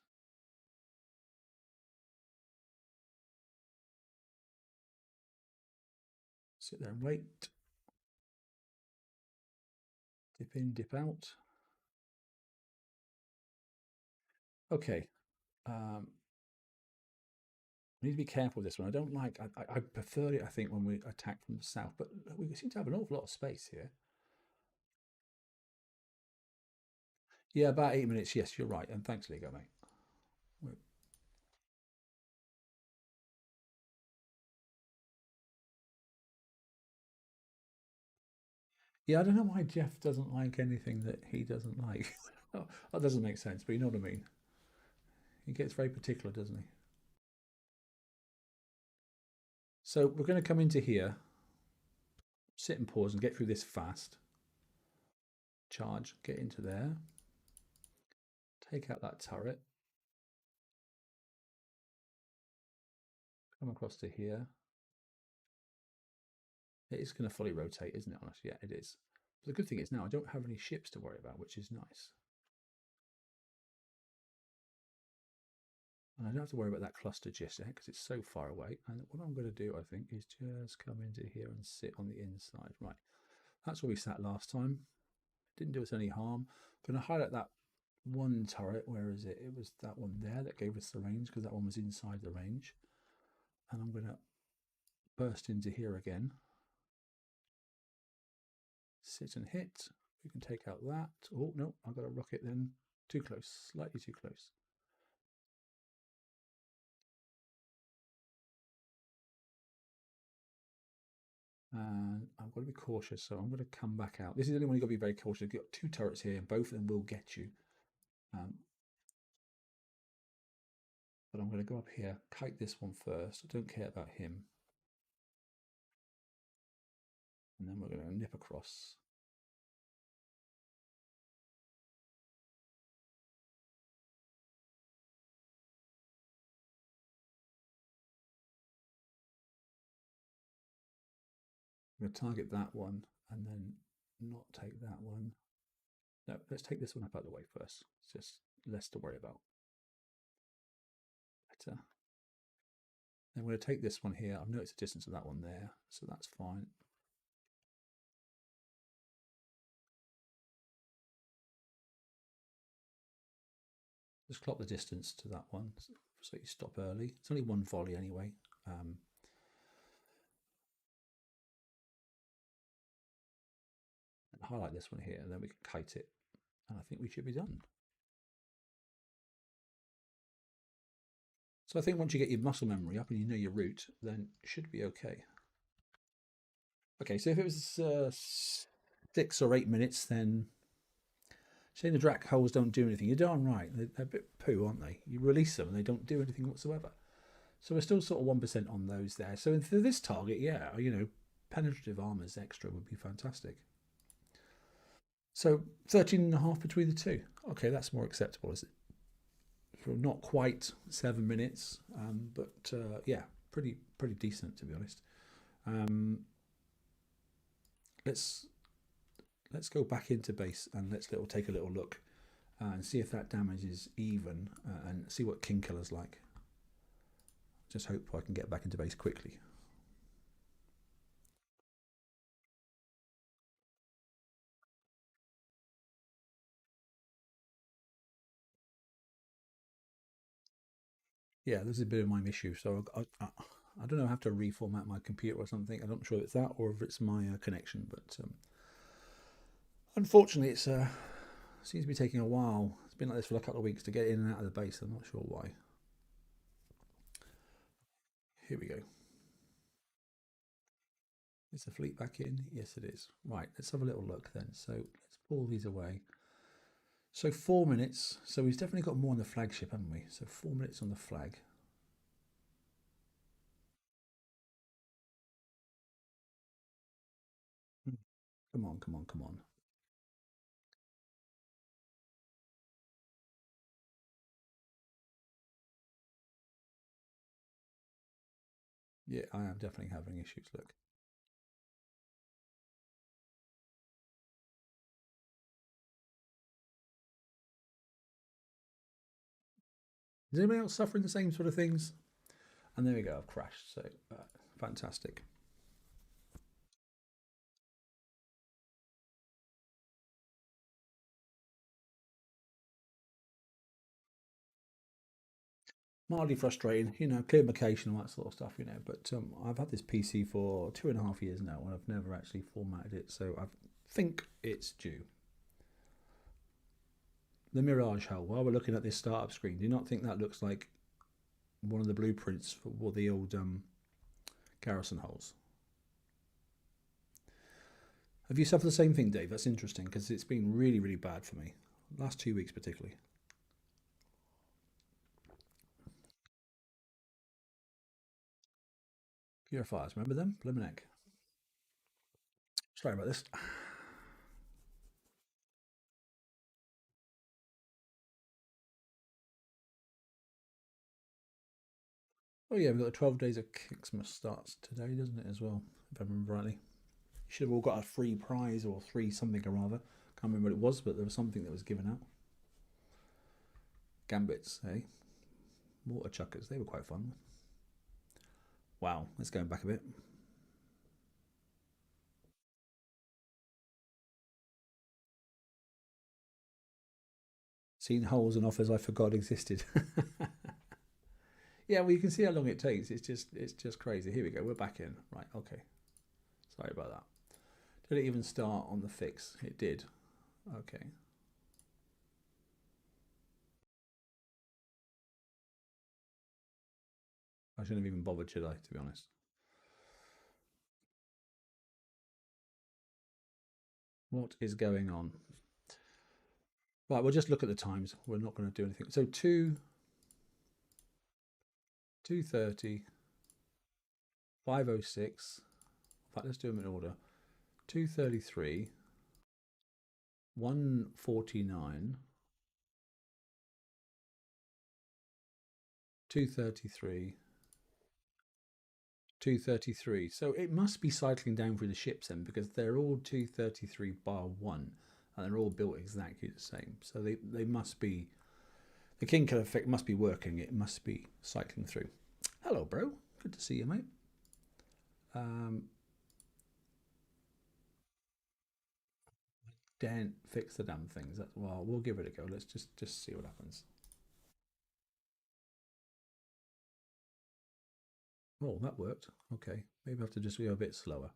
Sit there and wait. Dip in, dip out. Okay. I need to be careful with this one. I don't like, I prefer it, I think, when we attack from the south, but we seem to have an awful lot of space here. Yeah, about 8 minutes. Yes, you're right. And thanks, Lego, mate. Yeah, I don't know why Jeff doesn't like anything that he doesn't like. That doesn't make sense, but you know what I mean. He gets very particular, doesn't he? So we're going to come into here, sit and pause and get through this fast. Charge, get into there. Take out that turret. Come across to here. It is going to fully rotate, isn't it? Honestly, yeah, it is. But the good thing is now I don't have any ships to worry about, which is nice. And I don't have to worry about that cluster just yet because it's so far away. And what I'm going to do, I think, is just come into here and sit on the inside. Right, that's where we sat last time. Didn't do us any harm. I'm going to highlight that one turret. Where is it? It was that one there that gave us the range because that one was inside the range. And I'm going to burst into here again. Sit and hit. We can take out that. Oh, no, I've got a rocket then. Too close, slightly too close. And I've got to be cautious, so I'm going to come back out. This is the only one you've got to be very cautious. You've got two turrets here, and both of them will get you. But I'm going to go up here, kite this one first. I don't care about him. And then we're going to nip across. I'm going to target that one and then not take that one. No, let's take this one up out of the way first. It's just less to worry about. Better. Then we're going to take this one here. I've noticed the distance of that one there, so that's fine. Just clock the distance to that one so you stop early. It's only one volley anyway. And highlight this one here, and then we can kite it. And I think we should be done. So I think once you get your muscle memory up and you know your route, then it should be okay. Okay, so if it was 6 or 8 minutes, then saying the Drac holes don't do anything, you're darn right. They're a bit poo, aren't they? You release them and they don't do anything whatsoever. So we're still sort of 1% on those there. So for this target, yeah, you know, penetrative armors extra would be fantastic. So 13.5 between the two. Okay, that's more acceptable, is it? For not quite 7 minutes, but yeah, pretty decent to be honest. Let's go back into base and let's take a little look and see if that damage is even and see what King Killer's like. Just hope I can get back into base quickly. Yeah, this is a bit of my issue. So I don't know, I have to reformat my computer or something. I'm not sure if it's that or if it's my connection, but unfortunately, it seems to be taking a while. It's been like this for a couple of weeks to get in and out of the base. I'm not sure why. Here we go. Is the fleet back in? Yes, it is. Right, let's have a little look then. So let's pull these away. So 4 minutes. So we've definitely got more on the flagship, haven't we? So 4 minutes on the flag. Come on, come on, come on. Yeah, I am definitely having issues. Look. Is anybody else suffering the same sort of things? And there we go, I've crashed. So fantastic. Mildly frustrating, you know, clear vacation and all that sort of stuff, you know. But I've had this PC for 2.5 years now, and I've never actually formatted it, so I think it's due. The Mirage Hull. While we're looking at this startup screen, do you not think that looks like one of the blueprints for the old Garrison hulls? Have you suffered the same thing, Dave? That's interesting because it's been really, really bad for me. Last 2 weeks particularly. Purifiers, remember them? Blimey. Sorry about this. Oh yeah, we've got the 12 days of Kicksmas starts today, doesn't it, as well, if I remember rightly. You should have all got a free prize or free something or other. Can't remember what it was, but there was something that was given out. Gambits, eh? Water chuckers, they were quite fun. Wow, let's go back a bit. Seen holes and offers I forgot existed. Yeah, well, you can see how long it takes. It's just crazy. Here we go. We're back in. Right. Okay. Sorry about that. Did it even start on the fix? It did. Okay. I shouldn't have even bothered, should I? To be honest. What is going on? Right. We'll just look at the times. We're not going to do anything. So 2:30, 5:06. In fact, let's do them in order. 2:33, 1:49, 2:33, 2:33. So it must be cycling down through the ships then, because they're all 2:33 bar 1, and they're all built exactly the same. So they must be, the king kill effect must be working. It must be cycling through. Hello, bro. Good to see you, mate. Don't fix the damn things. Well, we'll give it a go. Let's just see what happens. Oh, that worked. Okay, maybe I have to just go a bit slower.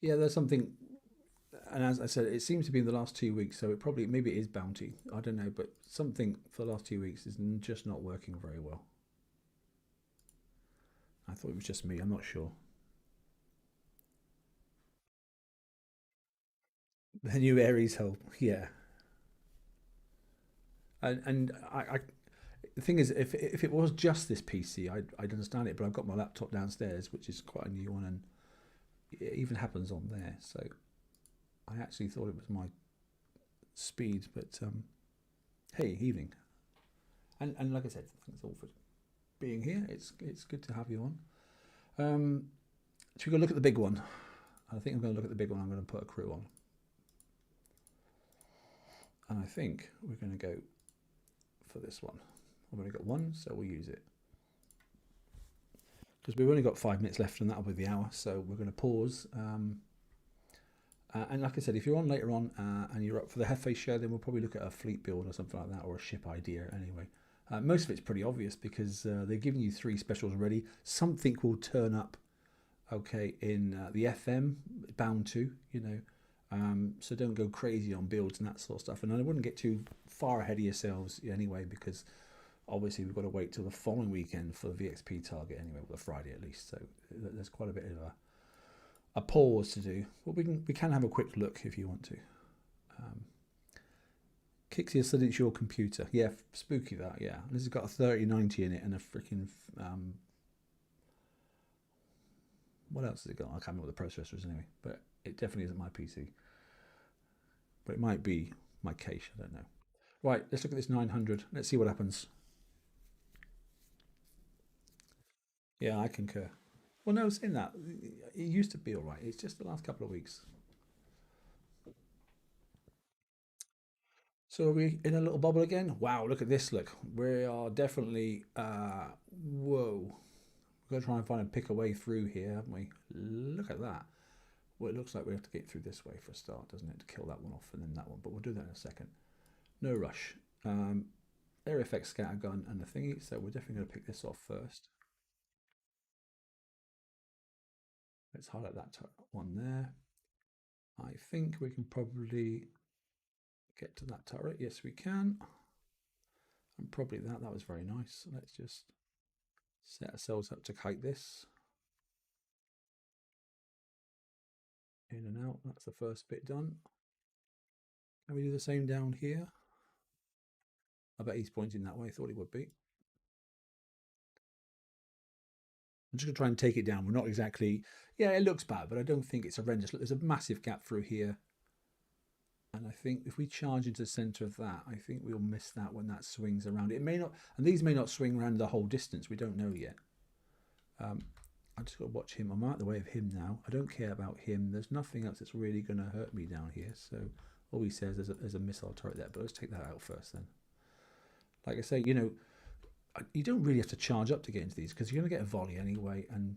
Yeah, there's something, and as I said, it seems to be in the last 2 weeks. So it probably, maybe it is bounty. I don't know, but something for the last 2 weeks is just not working very well. I thought it was just me. I'm not sure. The new Aries Hull, yeah. And the thing is, if it was just this PC, I'd understand it. But I've got my laptop downstairs, which is quite a new one, and it even happens on there. So I actually thought it was my speed, but hey, evening. And like I said, thanks all for being here. It's good to have you on. Should we go look at the big one? I think I'm going to look at the big one. I'm going to put a crew on, and I think we're going to go for this one. I've only got one, so we'll use it because we've only got 5 minutes left, and that'll be the hour. So we're going to pause. And like I said, if you're on later on and you're up for the Hefe show, then we'll probably look at a fleet build or something like that, or a ship idea anyway. Most of it's pretty obvious because they're giving you 3 specials already. Something will turn up, okay, in the FM, bound to, you know. So don't go crazy on builds and that sort of stuff. And I wouldn't get too far ahead of yourselves anyway, because obviously we've got to wait till the following weekend for the VXP target anyway, well, the Friday at least. So there's quite a bit of a pause to do. But we can have a quick look if you want to. Kixia said it's your computer. Yeah, spooky that, yeah. This has got a 3090 in it and a freaking what else has it got? I can't remember what the processor is anyway, but it definitely isn't my PC. But it might be my cache, I don't know. Right, let's look at this 900. Let's see what happens. Yeah, I concur. Well, no, saying that, it used to be all right. It's just the last couple of weeks. So are we in a little bubble again? Wow, look at this. Look, we are definitely, whoa. We're going to try and find and pick a way through here, haven't we? Look at that. Well, it looks like we have to get through this way for a start, doesn't it? To kill that one off and then that one. But we'll do that in a second. No rush. Air effect scatter gun and the thingy. So we're definitely going to pick this off first. Let's highlight that one there. I think we can probably get to that turret. Yes, we can. And probably that was very nice. Let's just set ourselves up to kite this. In and out, that's the first bit done. Can we do the same down here? I bet he's pointing that way, I thought he would be. I'm just going to try and take it down. We're not exactly... Yeah, it looks bad, but I don't think it's horrendous. There's a massive gap through here. And I think if we charge into the centre of that, I think we'll miss that when that swings around. It may not... And these may not swing around the whole distance. We don't know yet. I just got to watch him. I'm out of the way of him now. I don't care about him. There's nothing else that's really going to hurt me down here. So all he says is there's a missile turret there. But let's take that out first then. Like I say, you know, you don't really have to charge up to get into these because you're going to get a volley anyway. And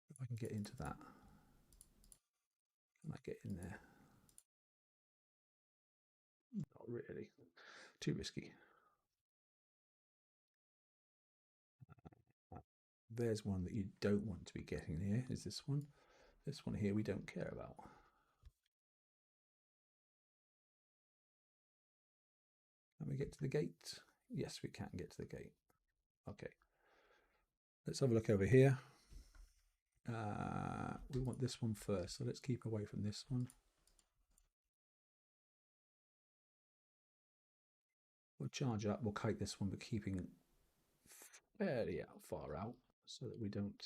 if I can get into that, can I get in there? Not really. Too risky. There's one that you don't want to be getting here, is this one. This one here we don't care about. Can we get to the gate? Yes, we can get to the gate. Okay. Let's have a look over here. We want this one first, so let's keep away from this one. We'll charge up, we'll kite this one, but keeping fairly far out so that we don't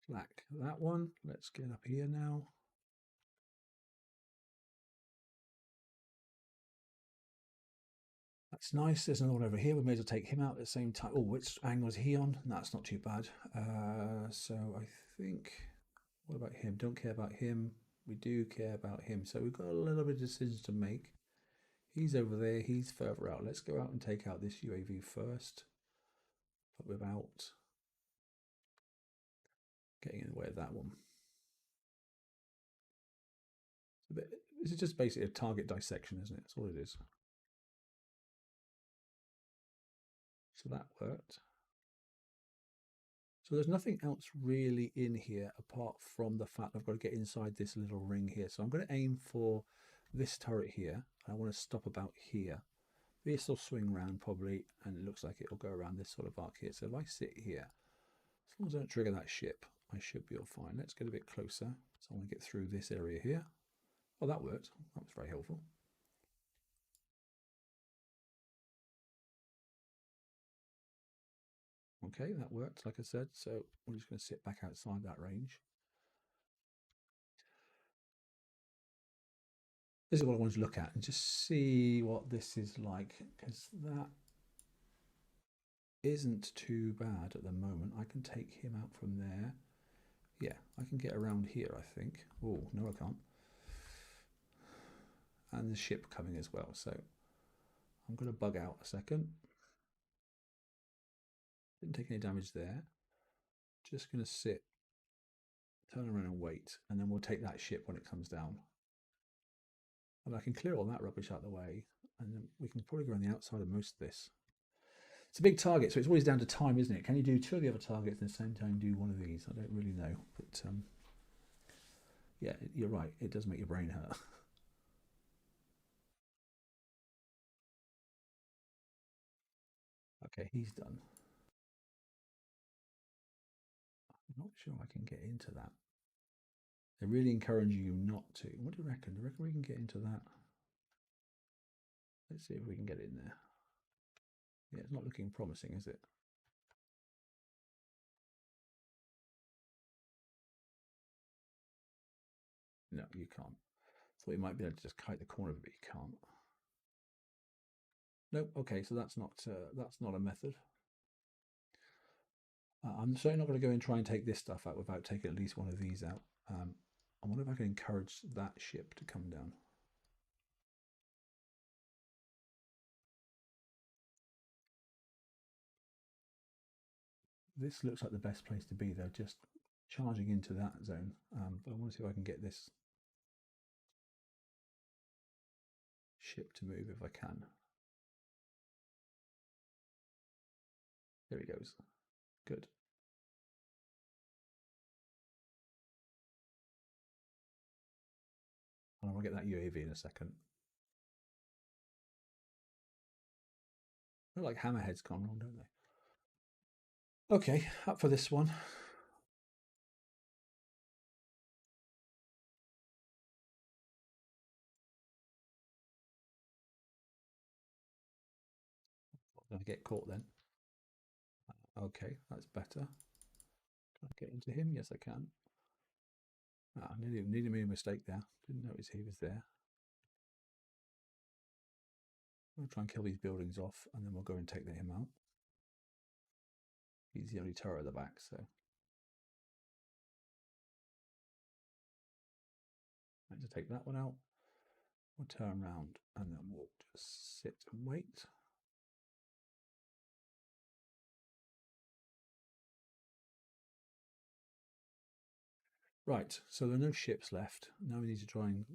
flak that one. Let's get up here now. That's nice. There's another one over here. We may as well take him out at the same time. Oh, which angle is he on? That's not too bad. So I think, what about him? Don't care about him. We do care about him. So we've got a little bit of decisions to make. He's over there. He's further out. Let's go out and take out this UAV first, but without getting in the way of that one. This is just basically a target dissection, isn't it? That's all it is. So that worked. So there's nothing else really in here apart from the fact I've got to get inside this little ring here. So I'm going to aim for this turret here. I want to stop about here. This will swing around probably, and it looks like it'll go around this sort of arc here. So if I sit here, as long as I don't trigger that ship, I should be all fine. Let's get a bit closer. So I want to get through this area here. Oh, that worked. That was very helpful. Okay, that worked, like I said. So we're just going to sit back outside that range. This is what I wanted to look at and just see what this is like, because that isn't too bad at the moment. I can take him out from there. Yeah, I can get around here, I think. Oh, no, I can't. And the ship coming as well. So I'm going to bug out a second. Didn't take any damage there. Just going to sit, turn around and wait, and then we'll take that ship when it comes down. And I can clear all that rubbish out of the way, and then we can probably go on the outside of most of this. It's a big target, so it's always down to time, isn't it? Can you do two of the other targets at the same time, do one of these? I don't really know, but yeah, you're right. It does make your brain hurt. Okay, he's done. I'm not sure I can get into that. They're really encouraging you not to. What do you reckon? Do you reckon we can get into that? Let's see if we can get in there. Yeah, it's not looking promising, is it? No, you can't. Thought you might be able to just kite the corner of it, but you can't. Nope. Okay, so that's not a method. I'm certainly not going to go and try and take this stuff out without taking at least one of these out. I wonder if I can encourage that ship to come down. This looks like the best place to be, though, just charging into that zone. But I want to see if I can get this ship to move if I can. There he goes. Good. And I want to get that UAV in a second. They're like hammerheads gone wrong, don't they? Okay, up for this one. Going to get caught then. Okay, that's better. Can I get into him? Yes, I can. Ah, nearly made a mistake there. Didn't notice he was there. We'll try and kill these buildings off, and then we'll go and take him out. He's the only turret at the back, so. Let's just take that one out. We'll turn around, and then we'll just sit and wait. Right, so there are no ships left. Now we need to try and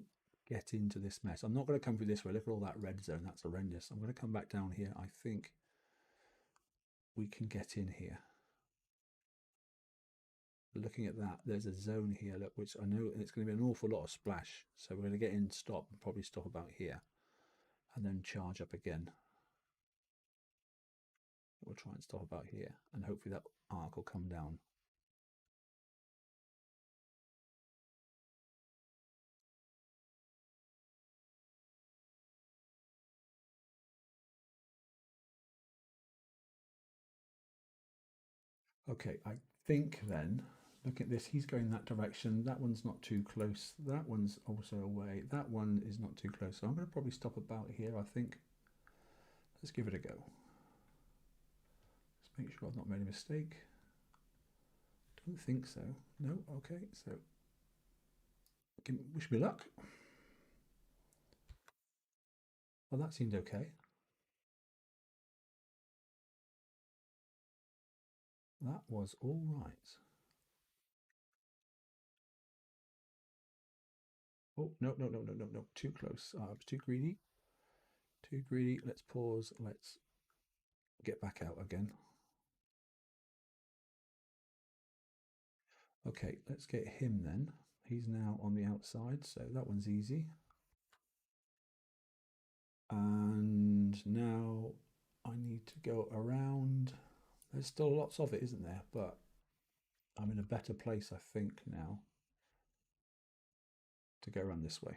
get into this mess. I'm not going to come through this way. Look at all that red zone. That's horrendous. I'm going to come back down here. I think we can get in here. Looking at that, there's a zone here, look, which I know it's going to be an awful lot of splash. So we're going to get in, stop, and probably stop about here, and then charge up again. We'll try and stop about here, and hopefully that arc will come down. Okay, I think then, look at this, he's going that direction. That one's not too close. That one's also away. That one is not too close. So I'm going to probably stop about here, I think. Let's give it a go. Let's make sure I've not made a mistake. Don't think so. No, okay, so wish me luck. Well, that seemed okay. That was all right. Oh, no, no, no, no, no, no. Too close. I was too greedy. Too greedy. Let's pause. Let's get back out again. Okay, let's get him then. He's now on the outside, so that one's easy. And now I need to go around. There's still lots of it, isn't there? But I'm in a better place, I think, now to go around this way.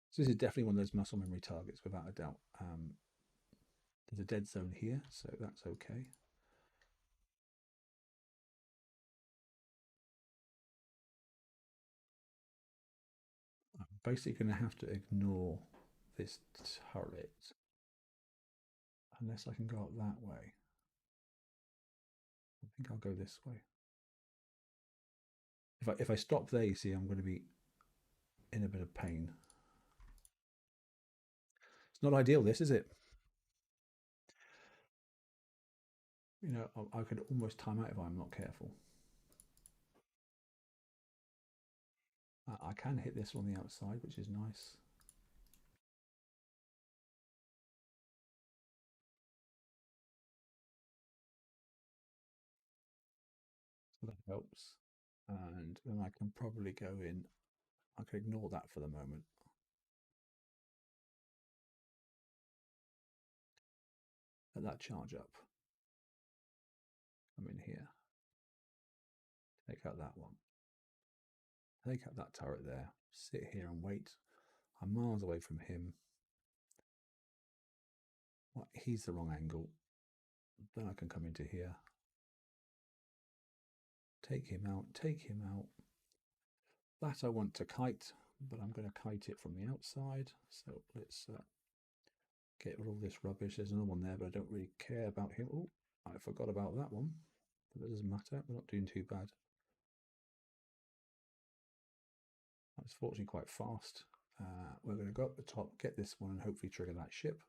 So this is definitely one of those muscle memory targets, without a doubt. There's a dead zone here, so that's okay. I'm basically going to have to ignore this turret unless I can go up that way. I think I'll go this way. If I stop there, you see, I'm going to be in a bit of pain. It's not ideal, this, is it? You know, I could almost time out if I'm not careful. I can hit this on the outside, which is nice. So that helps. And then I can probably go in. I can ignore that for the moment. Let that charge up. I'm in here. Take out that one. Take out that turret there. Sit here and wait. I'm miles away from him. Well, he's the wrong angle. Then I can come into here. Take him out. Take him out. That I want to kite, but I'm going to kite it from the outside. So let's get rid of all this rubbish. There's another one there, but I don't really care about him. Oh, I forgot about that one. But that doesn't matter. We're not doing too bad. That's fortunately quite fast. We're going to go up the top, get this one, and hopefully trigger that ship.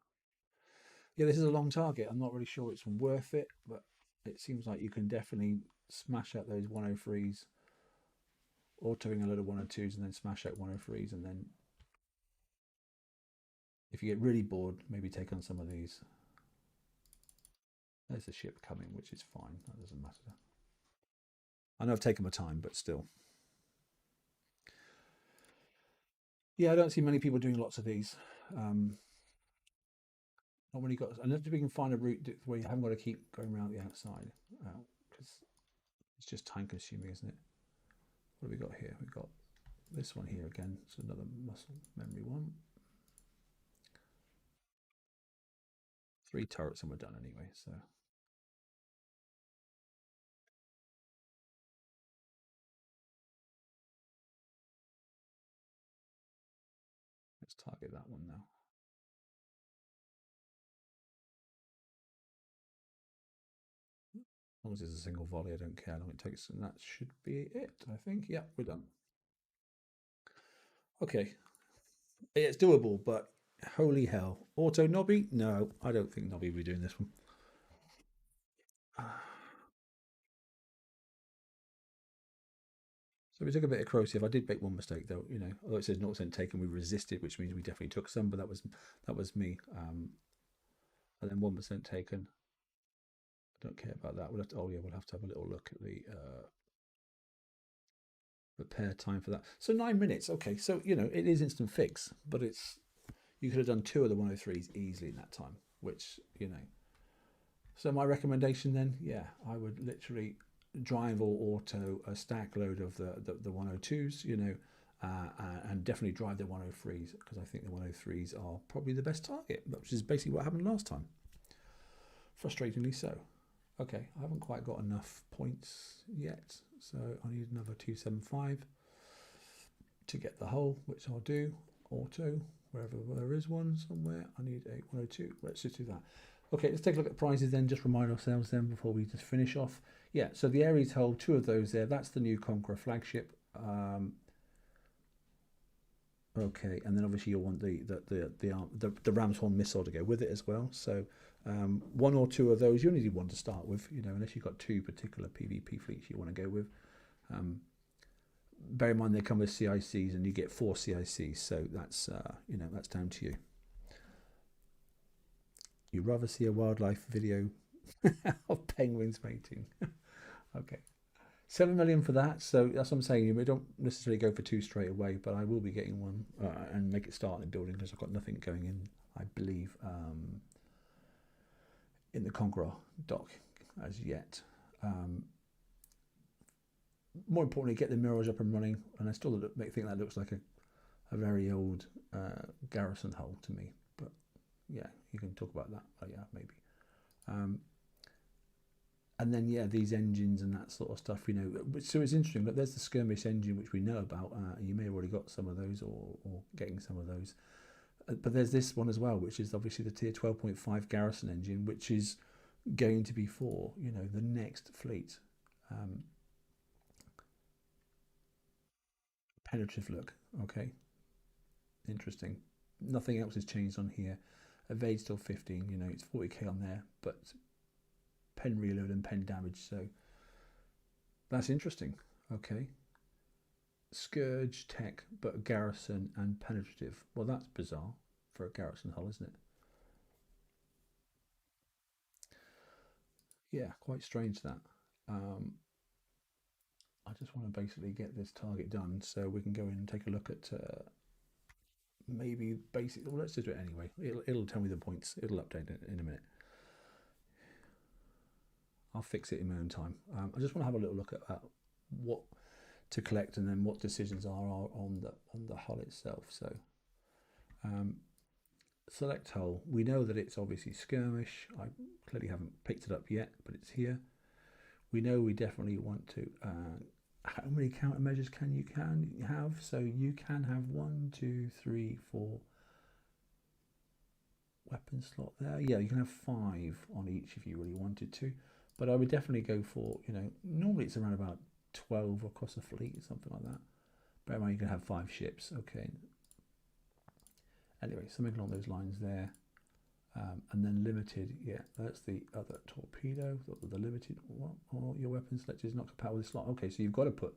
Yeah, this is a long target. I'm not really sure it's worth it, but it seems like you can definitely smash out those 103s, autoing a load of 102s, and then smash out 103s, and then if you get really bored, maybe take on some of these. There's a ship coming, which is fine. That doesn't matter. I know I've taken my time, but still. Yeah, I don't see many people doing lots of these. Not when you got, unless we can find a route where you haven't got to keep going around the outside, because it's just time consuming, isn't it? What have we got here? We've got this one here again. It's another muscle memory one. 3 turrets and we're done anyway. So let's target that one now. As long as it's a single volley, I don't care how long it takes, and that should be it. I think. Yeah, we're done. Okay, it's doable, but holy hell, auto Nobby? No, I don't think Nobby will be doing this one. So we took a bit of corrosive. I did make one mistake though, you know. Although it says 0% taken, we resisted, which means we definitely took some, but that was me. And then 1% taken. I don't care about that. We'll have to, oh yeah, we'll have to have a little look at the repair time for that. So 9 minutes. Okay, so you know it is instant fix, but it's you could have done 2 of the 103s easily in that time, which you know. So my recommendation then, yeah, I would literally drive or auto a stack load of the 102s, you know, and definitely drive the 103s because I think the 103s are probably the best target, which is basically what happened last time. Frustratingly so. Okay, I haven't quite got enough points yet, so I need another 275 to get the hull, which I'll do. Auto, wherever there is one somewhere. I need a 102. Let's just do that. Okay, let's take a look at the prizes then, just remind ourselves then before we just finish off. Yeah, so the Aries hull, 2 of those there. That's the new Conqueror Flagship. Okay, and then obviously you'll want the Ram's Horn missile to go with it as well. So 1 or 2 of those, you only need 1 to start with, you know, unless you've got 2 particular PvP fleets you want to go with. Bear in mind they come with CICs, and you get 4 CICs, so that's you know, that's down to you. You'd rather see a wildlife video of penguins mating. Okay. 7 million for that, so that's what I'm saying. We don't necessarily go for 2 straight away, but I will be getting one and make it start in building because I've got nothing going in, I believe, in the Conqueror dock as yet. More importantly, get the Mirage up and running, and I still think that looks like a very old Garrison hull to me. But yeah, you can talk about that. Oh, yeah, maybe. And then yeah, these engines and that sort of stuff, you know. So it's interesting. Look, there's the skirmish engine which we know about. You may have already got some of those or getting some of those. But there's this one as well, which is obviously the tier 12.5 Garrison engine, which is going to be for, you know, the next fleet. Penetrative look. Okay, interesting. Nothing else has changed on here. Evade still 15. You know, it's 40k on there, but pen reload and pen damage. So that's interesting. Okay. Scourge tech, but Garrison and penetrative. Well, that's bizarre for a Garrison hull, isn't it? Yeah, quite strange that. I just want to basically get this target done so we can go in and take a look at maybe basic. Well, let's just do it anyway. It'll tell me the points. It'll update it in a minute. I'll fix it in my own time. I just want to have a little look at what to collect and then what decisions are on the hull itself. So select hull. We know that it's obviously skirmish. I clearly haven't picked it up yet, but it's here. We know we definitely want to. How many countermeasures can you have? So you can have 1, 2, 3, 4 weapon slot there. Yeah, you can have 5 on each if you really wanted to. But I would definitely go for, you know, normally it's around about 12 across a fleet, something like that. Bear in mind you can have 5 ships. Okay. Anyway, something along those lines there. And then limited, yeah, that's the other torpedo. The limited, what? All your weapon selected is not compatible with this slot. Okay, so you've got to put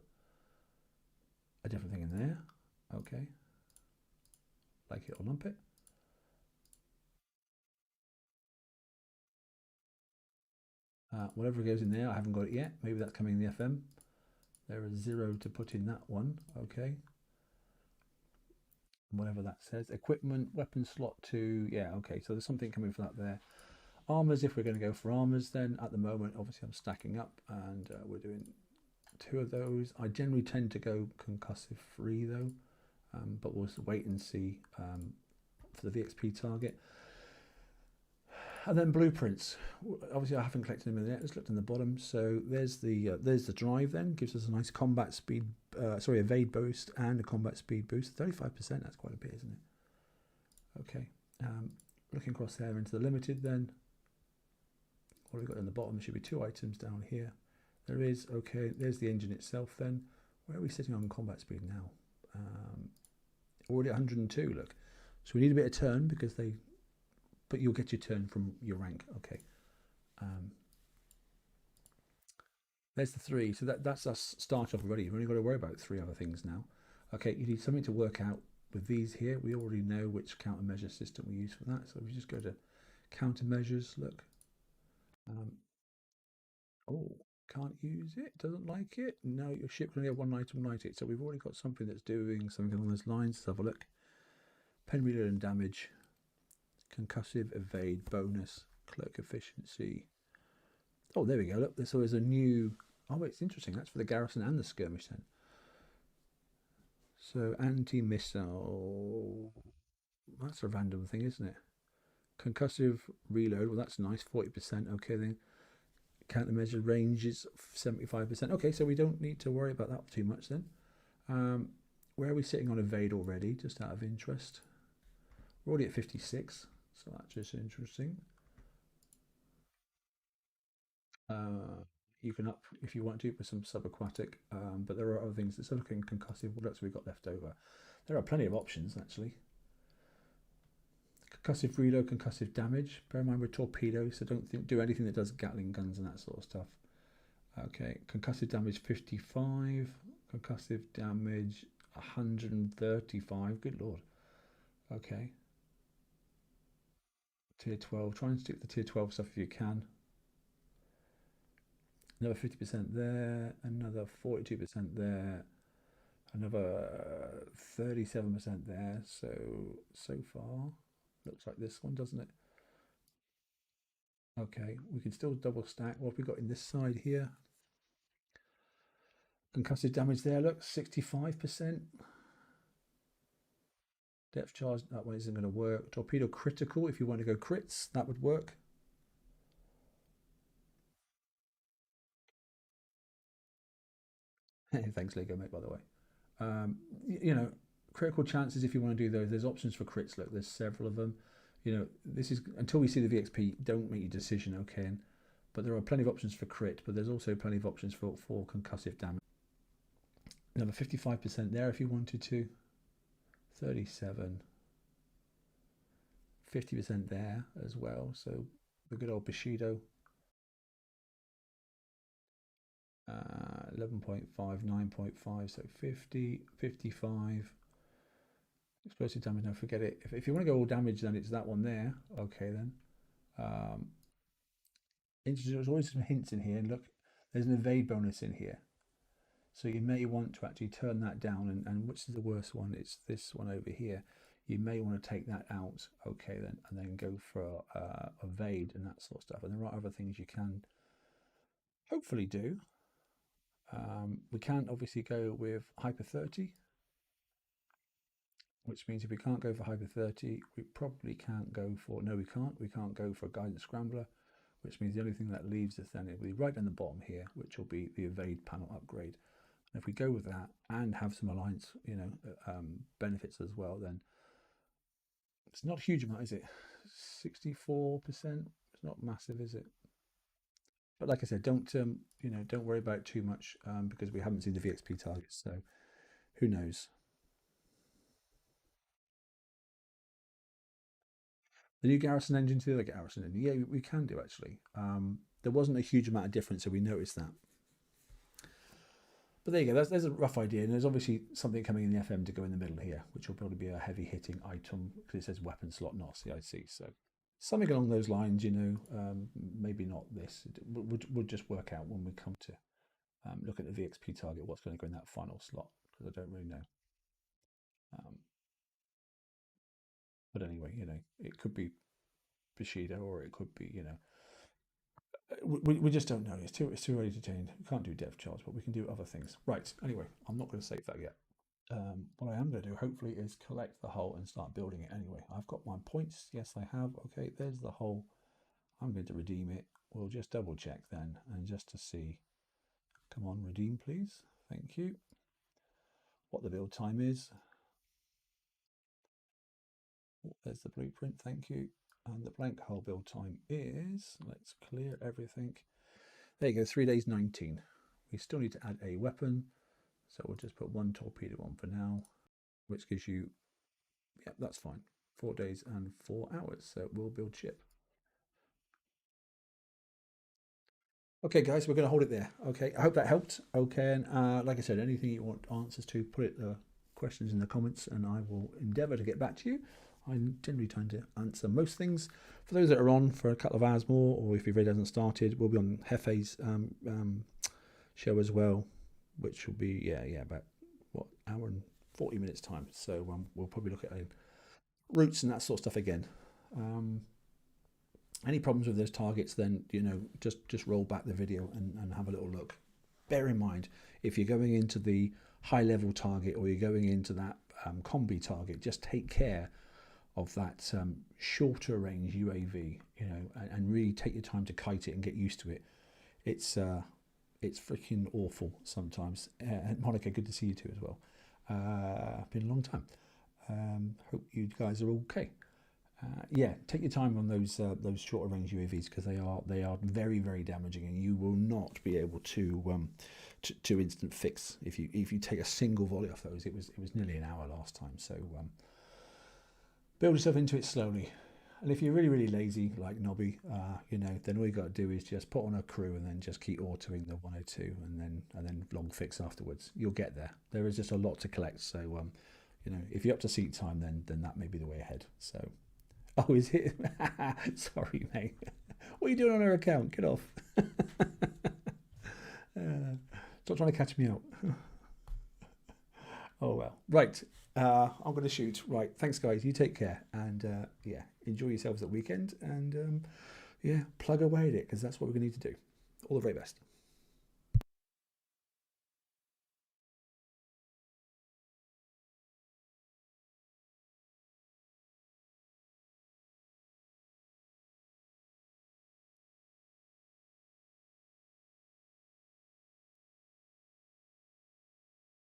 a different thing in there. Okay. Like it or lump it. Whatever goes in there, I haven't got it yet. Maybe that's coming in the FM. There is 0 to put in that one. Okay. Whatever that says. Equipment, weapon slot 2. Yeah, okay. So there's something coming for that there. Armors, if we're going to go for armors, then at the moment, obviously I'm stacking up and we're doing 2 of those. I generally tend to go concussive free though, but we'll wait and see for the VXP target. And then blueprints. Obviously, I haven't collected them in yet. Let's look in the bottom. So there's the drive. Then gives us a nice combat speed, evade boost and a combat speed boost. 35%. That's quite a bit, isn't it? Okay. Looking across there into the limited. Then what have we got in the bottom? There should be 2 items down here. There is. Okay. There's the engine itself. Then where are we sitting on combat speed now? Already 102. Look. So we need a bit of turn because they. But you'll get your turn from your rank. Okay. There's the 3. So that's us start off already. You've only got to worry about 3 other things now. Okay, you need something to work out with these here. We already know which countermeasure system we use for that. So we just go to countermeasures. Look. Oh, can't use it. Doesn't like it. No, your ship can only have 1 item like it. So we've already got something that's doing something along those lines. Let's have a look. Pen reload and damage. Concussive, evade, bonus, cloak efficiency. Oh, there we go. Look, so there's a new. Oh, it's interesting. That's for the Garrison and the Skirmish then. So anti-missile. That's a random thing, isn't it? Concussive reload. Well, that's nice. 40%. Okay, then. Countermeasure range is 75%. Okay, so we don't need to worry about that too much then. Where are we sitting on evade already? Just out of interest. We're already at 56. So that's just interesting. You can up if you want to with some subaquatic, but there are other things. It's looking concussive. What else have we got left over? There are plenty of options actually. Concussive reload, concussive damage. Bear in mind we're torpedoes, so don't do anything that does Gatling guns and that sort of stuff. Okay, concussive damage 55, concussive damage 135. Good lord. Okay. Tier 12. Try and stick the tier 12 stuff if you can. Another 50% there, another 42% there, another 37% there. So far, looks like this one, doesn't it? Okay, we can still double stack. What have we got in this side here? Concussive damage there, look, 65%. Depth charge, that one isn't going to work. Torpedo critical, if you want to go crits, that would work. Thanks, Lego, mate, by the way. You know, critical chances, if you want to do those, there's options for crits. Look, there's several of them. You know, this is until we see the VXP, don't make your decision, okay? But there are plenty of options for crit, but there's also plenty of options for concussive damage. Another 55% there if you wanted to. 37. 50% there as well. So the good old Bushido. 11.5, 9.5, so 50, 55. Explosive damage, no, forget it. If you want to go all damage, then it's that one there. Okay, then. There's always some hints in here. And look, there's an evade bonus in here. So you may want to actually turn that down. And which is the worst one? It's this one over here. You may want to take that out. Okay, then. And then go for evade and that sort of stuff. And there are other things you can hopefully do. We can't obviously go with Hyper 30. Which means if we can't go for Hyper 30, we probably can't go for, no we can't go for a Guidance Scrambler, which means the only thing that leaves us then will be right down the bottom here, which will be the Evade panel upgrade. And if we go with that and have some Alliance, you know, benefits as well, then it's not a huge amount, is it? 64%, it's not massive, is it? But like I said, don't you know, don't worry about it too much because we haven't seen the VXP targets, so who knows. The new Garrison engine to the other Garrison engine. Yeah, we can do actually. There wasn't a huge amount of difference, so we noticed that. But there you go. There's a rough idea, and there's obviously something coming in the FM to go in the middle here, which will probably be a heavy hitting item because it says weapon slot, not CIC. So something along those lines, you know. Maybe not this. We'll just work out when we come to look at the VXP target, what's going to go in that final slot, because I don't really know. But anyway, you know, it could be Bushido or it could be, you know, we just don't know. It's too early to change. We can't do depth charts, but we can do other things. Right. Anyway, I'm not going to save that yet. What I am going to do, hopefully, is collect the hull and start building it anyway. I've got my points. Yes, I have. Okay, there's the hull. I'm going to redeem it. We'll just double check then, and just to see. Come on, redeem, please. Thank you. What the build time is. There's the blueprint. Thank you. And the blank hull build time is, let's clear everything. There you go, 3 days 19. We still need to add a weapon. So we'll just put 1 torpedo on for now, which gives you, yeah, that's fine. 4 days and 4 hours. So we'll build ship. Okay, guys, we're going to hold it there. Okay, I hope that helped. Okay, and like I said, anything you want answers to, put it the questions in the comments, and I will endeavour to get back to you. I'm generally trying to answer most things. For those that are on for a couple of hours more, or if your raid hasn't started, we'll be on Hefe's show as well, which will be yeah about what, hour and 40 minutes time. So we'll probably look at routes and that sort of stuff again. Any problems with those targets, then, you know, just roll back the video and have a little look. Bear in mind, if you're going into the high level target or you're going into that combi target, just take care of that shorter range UAV, you know, and really take your time to kite it and get used to it. It's freaking awful sometimes. Monica, good to see you too as well. Been a long time. Hope you guys are okay. Yeah, take your time on those shorter range UAVs, because they are very, very damaging, and you will not be able to instant fix if you take a single volley off those. It was nearly an hour last time. So build yourself into it slowly, and if you're really, really lazy like Nobby, you know, then all you got to do is just put on a crew and then just keep autoing the 102 and then long fix afterwards. You'll get there. There is just a lot to collect, so you know, if you're up to seat time, then that may be the way ahead. So. Oh, is it? Sorry, mate. What are you doing on her account? Get off. Stop trying to catch me out. Oh, well. Right. I'm going to shoot. Right. Thanks, guys. You take care. And, yeah, enjoy yourselves at weekend. And, yeah, plug away at it, because that's what we're going to need to do. All the very best.